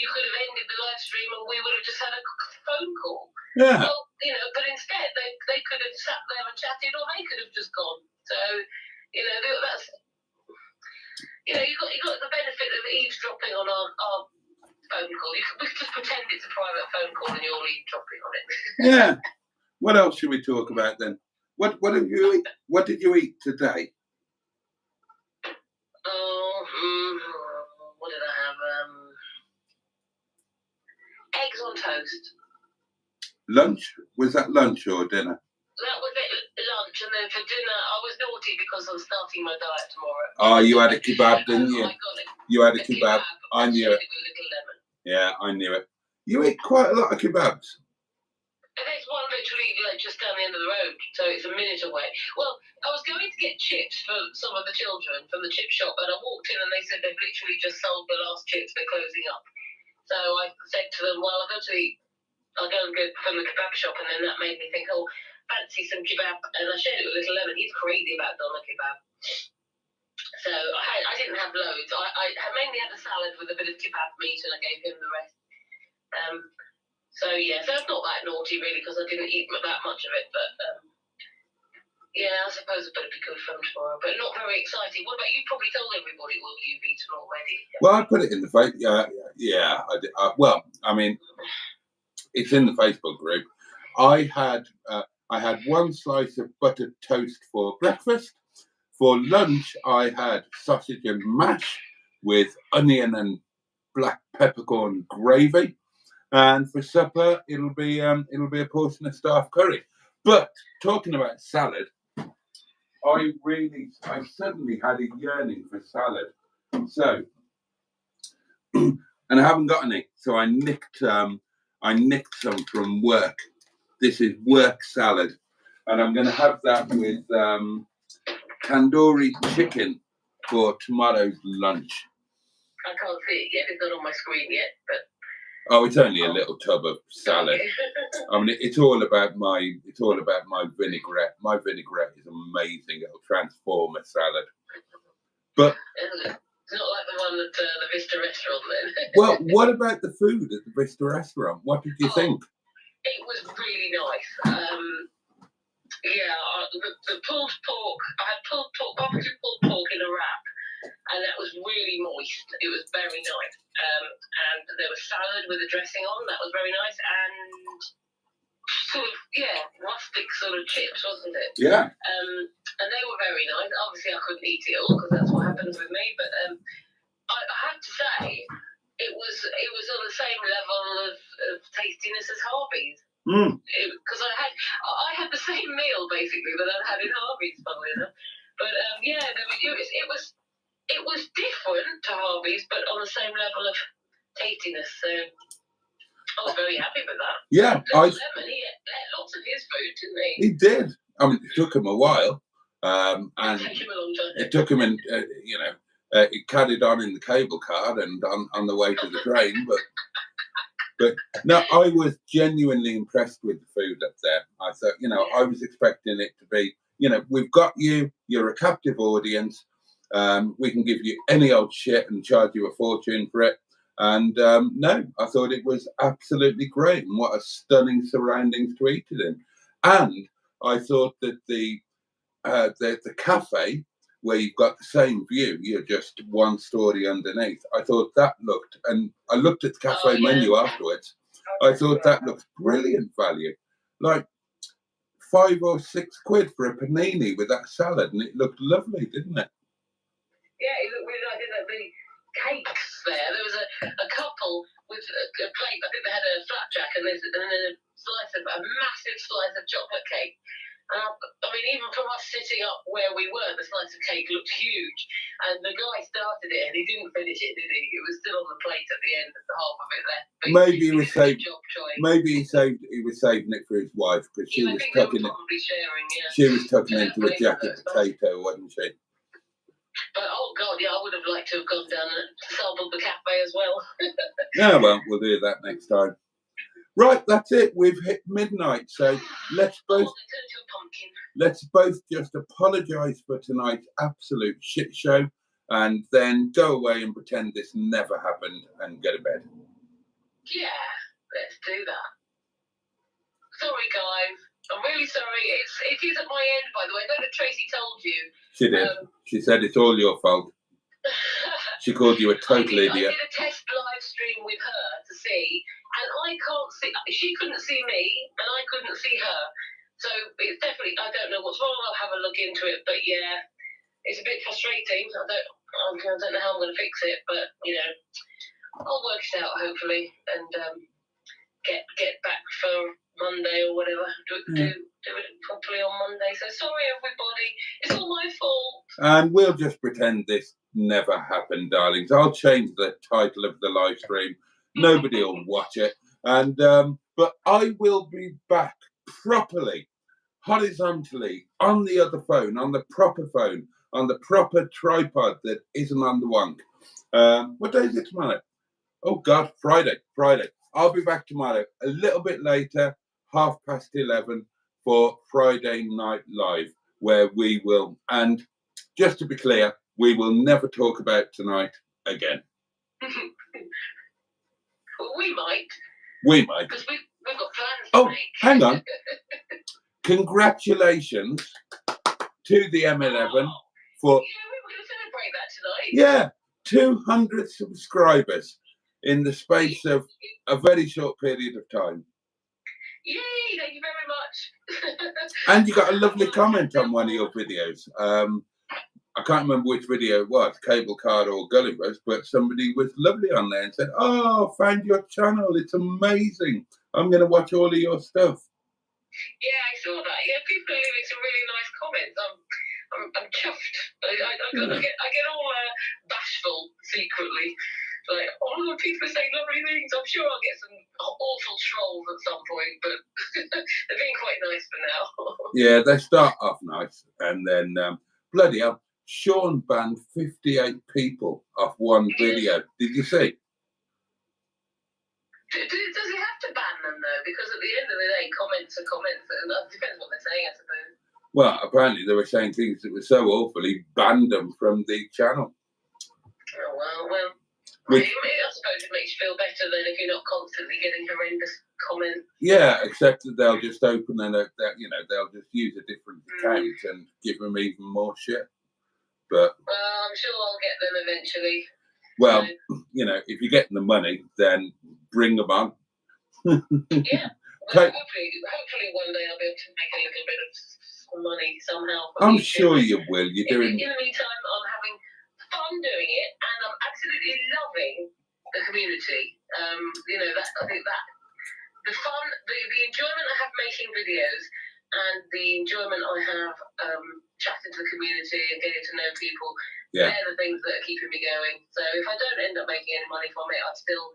you could have ended the live stream and we would have just had a phone call. Yeah. Well, but instead they could have sat there and chatted, or they could have just gone. So, that's you got the benefit of eavesdropping on our phone call. We could just pretend it's a private phone call and you're eavesdropping on it. Yeah. What else should we talk about then? What did you eat today? What did I have? Eggs on toast. Lunch? Was that lunch or dinner? That was it, lunch, and then for dinner, I was naughty because I was starting my diet tomorrow. Oh, you had a kebab, didn't you? I got it. You had a kebab. I knew it. With a little lemon. Yeah, I knew it. You eat quite a lot of kebabs. And there's one literally just down the end of the road, so it's a minute away. Well, I was going to get chips for some of the children from the chip shop, and I walked in and they said they've literally just sold the last chips, they're closing up. So I said to them, well, I'll go and get from the kebab shop, and then that made me think, oh, fancy some kebab, and I shared it with little Lemon. He's crazy about doner kebab. So I didn't have loads. I mainly had a salad with a bit of kebab meat, and I gave him the rest. So it's not that naughty really, because I didn't eat that much of it. But I suppose I better be good for them tomorrow. But not very exciting. What about you? Probably told everybody what you've eaten already. Well, I put it in the face. Yeah, I did. Well, I mean, it's in the Facebook group. I had one slice of buttered toast for breakfast. For lunch, I had sausage and mash with onion and black peppercorn gravy, and for supper, it'll be a portion of staff curry. But talking about salad, I suddenly had a yearning for salad. So, and I haven't got any, so I nicked some from work. This is work salad, and I'm going to have that with tandoori chicken for tomorrow's lunch. I can't see it yet. It's not on my screen yet, but. Oh, it's only a little tub of salad. I mean, it's all about my vinaigrette. My vinaigrette is amazing. It'll transform a salad. But it's not like the one at the Vista restaurant then. Well, what about the food at the Vista restaurant? What did you think? It was really nice. The pulled pork. I had pulled pork, barbecue pulled pork in a wrap, and that was really moist. It was very nice. And there was salad with a dressing on. That was very nice. And rustic sort of chips, wasn't it? Yeah. And they were very nice. Obviously, I couldn't eat it all because that's what happens with me. But I have to say, it was on the same level of tastiness as Harvey's. Because I had the same meal basically that I'd had in Harvey's, funnily enough. But it was different to Harvey's, but on the same level of tastiness. So I was very happy with that. Yeah, Lemon, he ate lots of his food, didn't he? He did. I mean, it took him a while, and it took him a long time. It took him in. He carried on in the cable car and on the way to the train, But no, I was genuinely impressed with the food up there. I thought, I was expecting it to be, we've got you, you're a captive audience. We can give you any old shit and charge you a fortune for it. And no, I thought it was absolutely great. And what a stunning surroundings to eat it in. And I thought that the cafe, where you've got the same view, you're just one story underneath. I thought that looked, and I looked at the cafe menu afterwards. I thought that looked brilliant value, like £5 or £6 for a panini with that salad, and it looked lovely, didn't it? Yeah, it looked really nice. The cakes there. There was a couple with a plate. I think they had a flapjack and then a massive slice of chocolate cake. I mean, even from us sitting up where we were, the slice of cake looked huge. And the guy started it and he didn't finish it, did he? It was still on the plate at the end of the half of it there. Maybe he was saving. Maybe he was saving it for his wife because she was tucking it. Sharing, she was tucking into a jacket potato, wasn't she? But oh god, yeah, I would have liked to have gone down and sampled the cafe as well. Yeah, well, we'll do that next time. Right, that's it. We've hit midnight, so let's both just apologise for tonight's absolute shit show, and then go away and pretend this never happened and go to bed. Yeah, let's do that. Sorry, guys. I'm really sorry. It is at my end, by the way. I don't know if Tracy told you. She did. She said it's all your fault. She called you a total idiot. I did a test live stream with her to see, and I can't see. She couldn't see me, and I couldn't see her. So it's definitely. I don't know what's wrong. I'll have a look into it. But yeah, it's a bit frustrating. I don't know how I'm going to fix it, but I'll work it out hopefully, and get back for Monday or whatever. Do it properly on Monday. So sorry, everybody. It's all my fault. And we'll just pretend this never happened, darlings. I'll change the title of the live stream. Nobody will watch it. And but I will be back properly, horizontally, on the other phone, on the proper phone, on the proper tripod that isn't on the wonk. What day is it tomorrow? Oh God, Friday. I'll be back tomorrow a little bit later, 11:30 for Friday Night Live, where we will, and just to be clear, we will never talk about tonight again. Well, we might. Because we've got plans to make. Hang on. Congratulations to the M11 for... Yeah, we were going to celebrate that tonight. Yeah, 200 subscribers in the space of a very short period of time. Yay, thank you very much. And you got a lovely comment on one of your videos. I can't remember which video it was, Cable Car or Gullivers, but somebody was lovely on there and said, "Oh, found your channel. It's amazing. I'm going to watch all of your stuff." Yeah, I saw that. Yeah, people are leaving some really nice comments. I'm chuffed. I get all bashful secretly. Like, oh, people are saying lovely things. I'm sure I'll get some awful trolls at some point, but they're being quite nice for now. Yeah, they start off nice, and then bloody hell, Sean banned 58 people off one video. Did you see? Does he have to ban them though? Because at the end of the day, comments are comments, and it depends what they're saying, I suppose. Well, apparently they were saying things that were so awful, he banned them from the channel. Oh well. I suppose it makes you feel better than if you're not constantly getting horrendous comments. Yeah, except that they'll just open and they'll just use a different account and give them even more shit. But I'm sure I'll get them eventually. Well, if you're getting the money, then bring them on. Yeah. Well, hopefully one day I'll be able to make a little bit of money somehow. I'm sure you will. You're doing. In the meantime, I'm having fun doing it, and I'm absolutely loving the community. I think that the fun, the enjoyment I have making videos, and the enjoyment I have chatting to the community and getting to know people. Yeah. They're the things that are keeping me going. So if I don't end up making any money from it, I still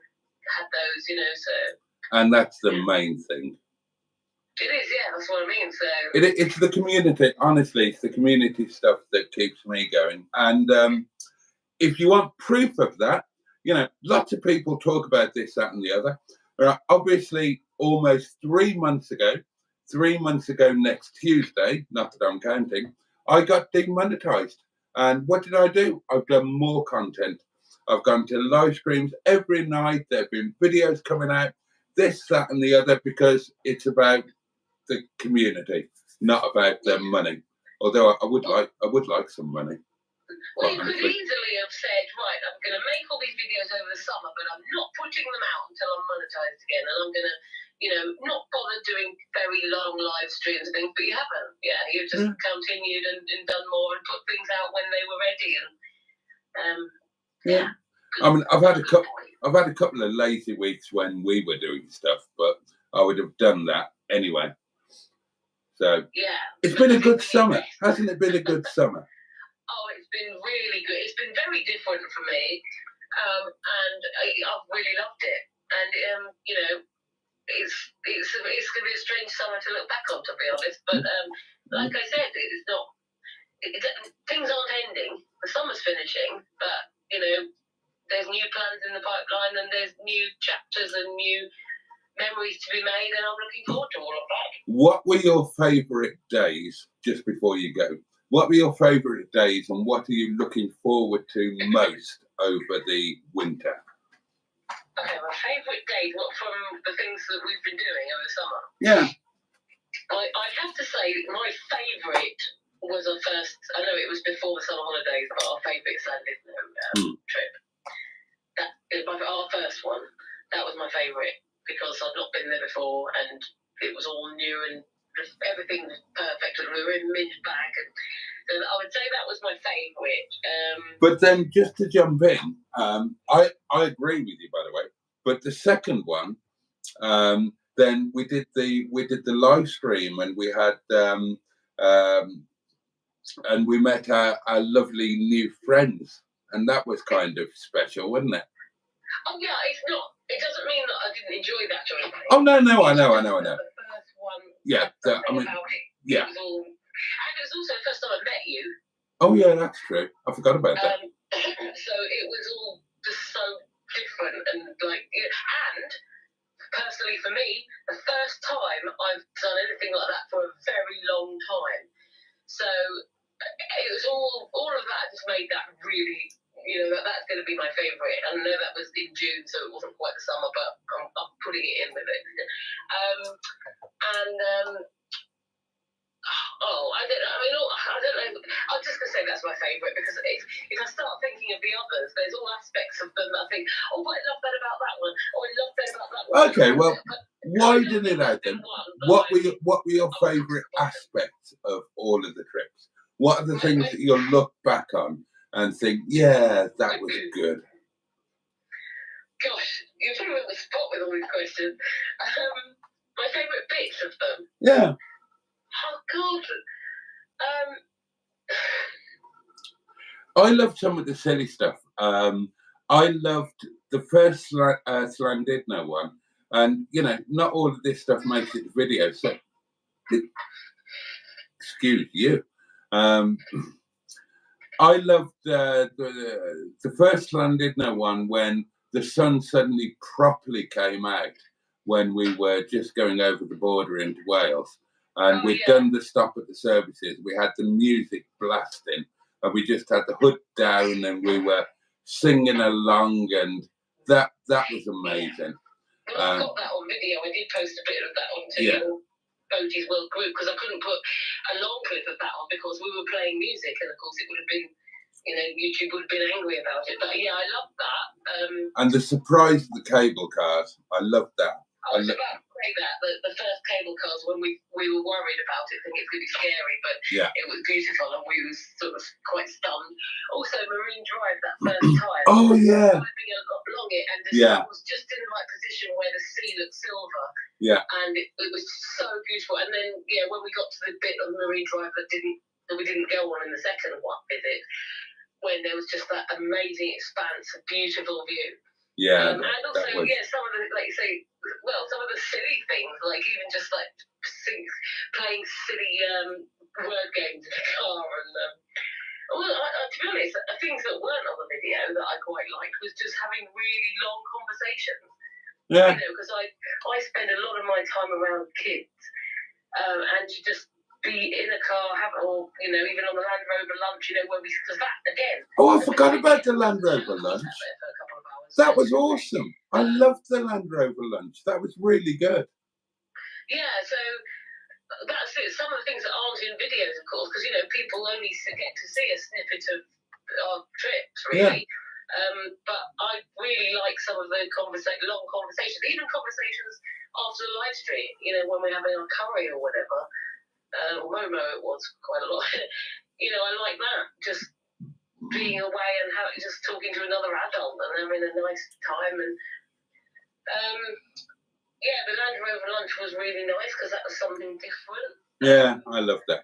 have those, so. And that's the main thing. It is, yeah, that's what I mean. So it's the community. Honestly, it's the community stuff that keeps me going. And if you want proof of that, lots of people talk about this, that, and the other. Obviously, almost 3 months ago next Tuesday, not that I'm counting, I got demonetized. And what did I do? I've done more content. I've gone to live streams every night. There have been videos coming out, this, that, and the other, because it's about the community, not about their money. Although I would like some money. Well, you could easily have said, right, I'm going to make all these videos over the summer, but I'm not putting them out until I'm monetized again, and I'm going to, not bother doing very long live streams and things. But you haven't. Yeah, you've just continued and done more and put things out when they were ready. And yeah. I mean, I've had a couple of lazy weeks when we were doing stuff, but I would have done that anyway. So yeah, it's been a good summer, hasn't it? Been a good summer. Oh, it's been really good. It's been very different for me, and I've really loved it. And it's going to be a strange summer to look back on, to be honest. But like I said, it's not. Things aren't ending. The summer's finishing, but there's new plans in the pipeline, and there's new chapters and new memories to be made, and I'm looking forward to all of that. What were your favourite days, just before you go? What were your favourite days, and what are you looking forward to most over the winter? Okay, my favourite days, what from the things that we've been doing over the summer? Yeah. I'd have to say my favourite was our first, I know it was before the summer holidays, but our favourite Sunday trip. That is our first one. That was my favourite because I'd not been there before and it was all new and everything was perfect and we were in mid-bag. And I would say that was my favourite. But then, just to jump in, I agree with you, by the way. But the second one, then we did the live stream, and we had and we met our lovely new friends, and that was kind of special, wasn't it? Oh yeah, it's not. It doesn't mean that I didn't enjoy that or anything. Oh no, I know. The first one. Yeah, I mean, about it. yeah. It was all, and it was also the first time I met you. Oh yeah, that's true. I forgot about that. So it was all just so different and like, and personally for me, the first time I've done anything like that for a very long time. So it was all of that just made that really, that's going to be my favourite. I know that was in June, so it wasn't quite the summer, but I'm putting it in with it. I don't know. I'm just going to say that's my favourite because if I start thinking of the others, there's all aspects of them that I think, oh, I love that about that one. Oh, I love that about that one. Okay, well, widen it out then. What were your favourite aspects of all of the trips? What are the things that you'll look back on and think, yeah, that was good? Gosh, you're putting me on the spot with all these questions. My favourite bits of them? Yeah. Oh, God. I loved some of the silly stuff. I loved the first Slandidno one. And, not all of this stuff makes it video. So, excuse you. I loved the first Llandudno one when the sun suddenly properly came out when we were just going over the border into Wales. And we'd done the stop at the services. We had the music blasting and we just had the hood down and we were singing along, and that was amazing. Well, I've got that on video. I did post a bit of that onto your Boaty's World group because I couldn't put a long clip of that on because we were playing music, and of course it would have been, YouTube would have been angry about it. But yeah, I love that. And the surprise of the cable cars, I loved that. I was about to say that the first cable cars, when we were worried about it, thinking it's going to be scary, but it was beautiful and we was sort of quite stunned. Also, Marine Drive that first time. Oh yeah. Driving along it, and the sun was just in the right position where the sea looked silver. Yeah. And it was so beautiful. And then when we got to the bit of Marine Drive that we didn't go on in the second visit, when there was just that amazing expanse of beautiful view. Yeah. And also, some of the, like you say, some of the silly things, like even just like playing silly word games in the car. And to be honest, things that weren't on the video that I quite liked was just having really long conversations. Yeah. Because I spend a lot of my time around kids, and to just be in a car, even on the Land Rover lunch, where because that again. Oh, I forgot about the Land Rover lunch. That was awesome. I loved the Land Rover lunch. That was really good. Yeah, so that's it. Some of the things that aren't in videos, of course, because people only get to see a snippet of our trips, really. Yeah. But I really like some of the long conversations, even conversations after the live stream. When we're having a curry or whatever. Momo, it was quite a lot. I like that. Just being away and just talking to another adult and having a nice time. And the Land Rover lunch was really nice because that was something different. Yeah, I love that.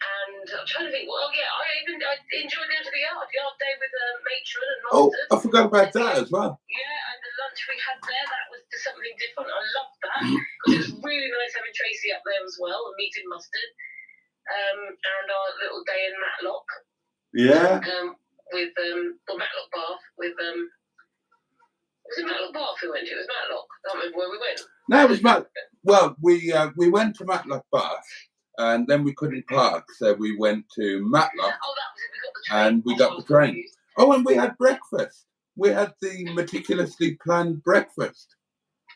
And I'm trying to think. Well, I enjoyed going to the yard day with Matron and Mustard. Oh, I forgot about that as well. Yeah, and the lunch we had there, that was something different. I loved that because it was really nice having Tracy up there as well and meeting Mustard. And our little day in Matlock. Yeah. With Matlock Bath with Was it Matlock Bath we went to? It was Matlock. I don't remember where we went. No, it was Matlock. Well, we went to Matlock Bath, and then we couldn't park, so we went to Matlock. Oh, that was it. We got the train. And we got the train. Oh, and we had breakfast. We had the meticulously planned breakfast.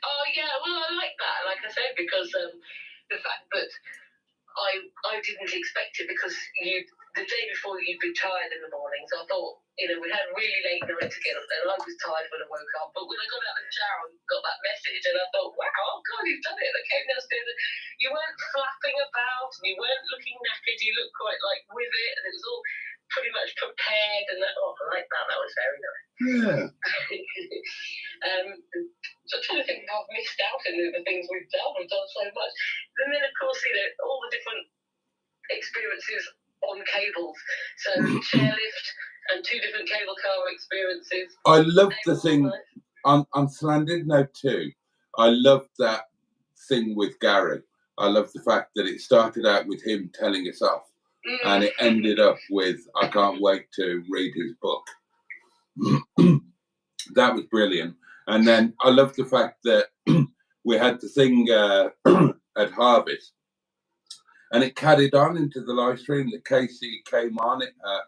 Oh yeah, well I like that. Like I said, because the fact that I didn't expect it, because the day before you'd be tired in the morning, so I thought, we had a really late night together, and I was tired when I woke up. But when I got out of the shower and got that message, and I thought, wow, oh God, you've done it. I came downstairs, and you weren't flapping about, and you weren't looking knackered. You looked quite like with it, and it was all pretty much prepared. And I like that. That was very nice. Yeah. So I'm trying to think how I've missed out in the things we've done. We've done so much. And then, of course, all the different experiences on cables. So chairlift and 2 different cable car experiences. I loved the thing on Slanded Note 2. I loved that thing with Gary. I loved the fact that it started out with him telling us off, and it ended up with, I can't wait to read his book. That was brilliant. And then I loved the fact that we had the thing at Harvest, and it carried on into the live stream that Casey came on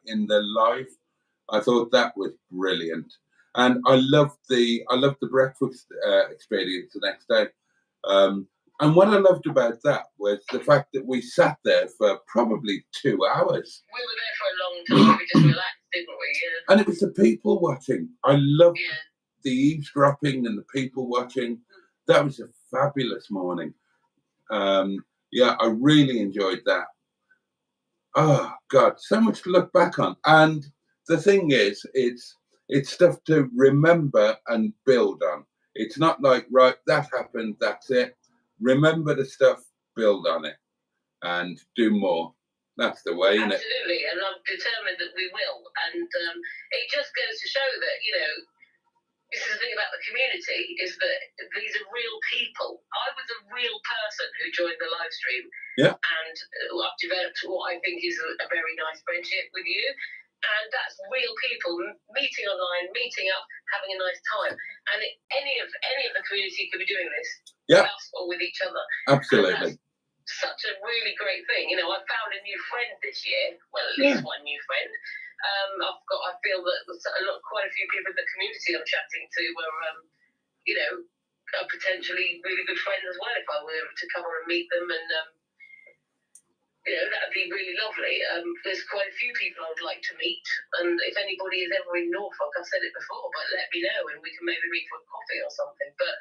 in the live. I thought that was brilliant, and I loved the breakfast experience the next day. And what I loved about that was the fact that we sat there for probably 2 hours. We were there for a long time. We just relaxed, didn't we? Yeah. And it was the people watching. I loved the eavesdropping and the people watching. That was a fabulous morning. Yeah, I really enjoyed that. Oh God, so much to look back on. And the thing is, it's stuff to remember and build on. It's not like, right, that happened, that's it. Remember the stuff, build on it, and do more. That's the way, isn't it? Absolutely, and I'm determined that we will. And it just goes to show that, this is the thing about the community, is that these are real people. I was a real person who joined the live stream. Yeah. And I've developed what I think is a very nice friendship with you. And that's real people meeting online, meeting up, having a nice time. And any of the community could be doing this with us or with each other. Absolutely. Such a really great thing. I found a new friend this year. Well, at least one new friend. I feel that quite a few people in the community I'm chatting to were, are potentially really good friends as well. If I were to come on and meet them, and that'd be really lovely. There's quite a few people I would like to meet, and if anybody is ever in Norfolk, I've said it before, but let me know, and we can maybe meet for a coffee or something. But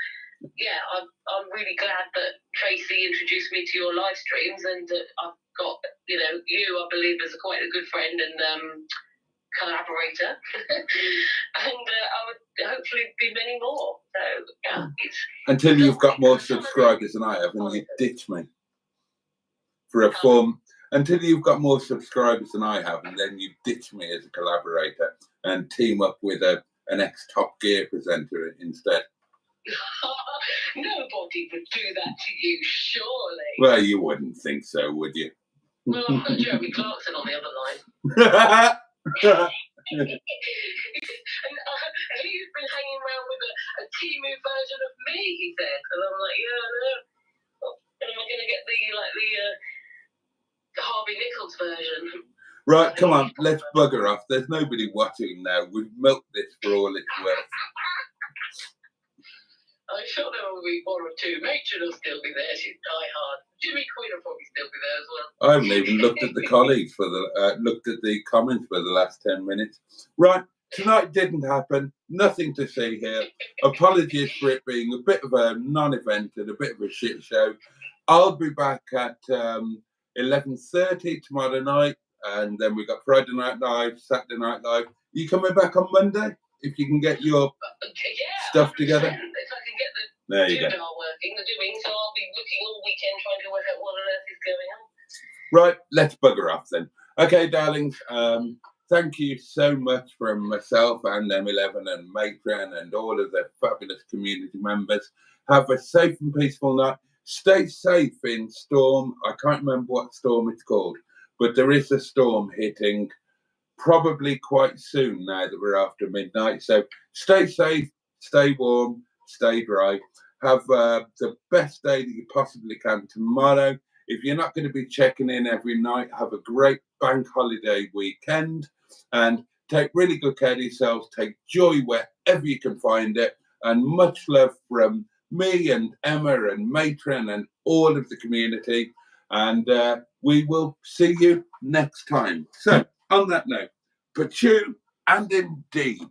yeah, I'm really glad that Tracy introduced me to your live streams, and I've got you, I believe, as quite a good friend and collaborator, and I would hopefully be many more. So yeah, until you've got more subscribers than I have, and you ditch me for a form. Until you've got more subscribers than I have, and then you ditch me as a collaborator and team up with an ex-Top Gear presenter instead. Nobody would do that to you, surely. Well, you wouldn't think so, would you? Well, I've got Jeremy Clarkson on the other line. And he's been hanging around with a Timu version of me, he said. And I'm like, yeah, I know. And am I going to get the Harvey Nichols version? Right, come on, let's bugger off. There's nobody watching now. We've milked this for all it's worth. I'm sure there will be 1 or 2. Matron will still be there. She's die-hard. Jimmy Quinn will probably still be there as well. I haven't even looked at the colleagues looked at the comments for the last 10 minutes. Right, tonight didn't happen. Nothing to see here. Apologies for it being a bit of a non-event and a bit of a shit show. I'll be back at 11:30 tomorrow night, and then we've got Friday Night Live, Saturday Night Live. You coming back on Monday if you can get your stuff together? If I can get the there you go. Working, the doing, so I'll be looking all weekend trying to work out what on earth is going on. Right, let's bugger off then. Okay, darlings. Thank you so much from myself and M11 and Matron and all of the fabulous community members. Have a safe and peaceful night. Stay safe in storm. I can't remember what storm it's called, but there is a storm hitting probably quite soon now that we're after midnight. So stay safe, stay warm, stay dry. Have the best day that you possibly can tomorrow. If you're not going to be checking in every night, have a great bank holiday weekend and take really good care of yourselves. Take joy wherever you can find it. And much love from me and Emma and Matron and all of the community. And we will see you next time. So, on that note, Pachu and indeed.